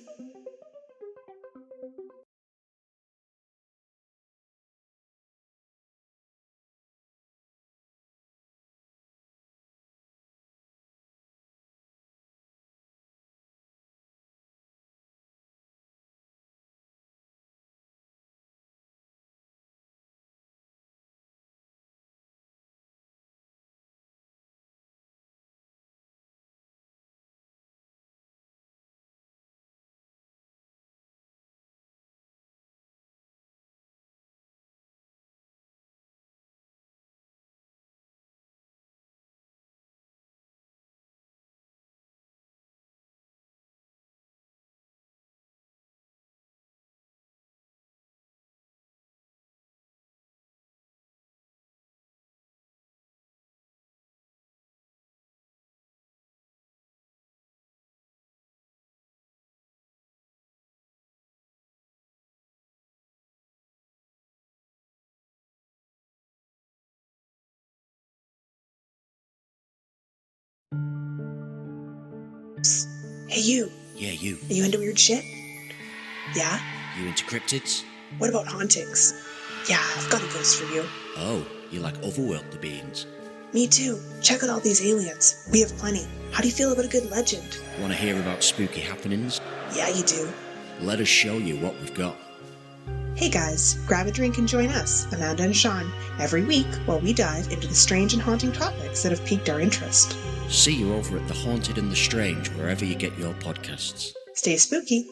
Hey you. Yeah, you. Are you into weird shit? Yeah? You into cryptids? What about hauntings? Yeah, I've got a ghost for you. Oh, you like otherworldly beings? Me too. Check out all these aliens. We have plenty. How do you feel about a good legend? Want to hear about spooky happenings? Yeah, you do. Let us show you what we've got. Hey guys, grab a drink and join us, Amanda and Sean, every week while we dive into the strange and haunting topics that have piqued our interest. See you over at The Haunted and the Strange, wherever you get your podcasts. Stay spooky.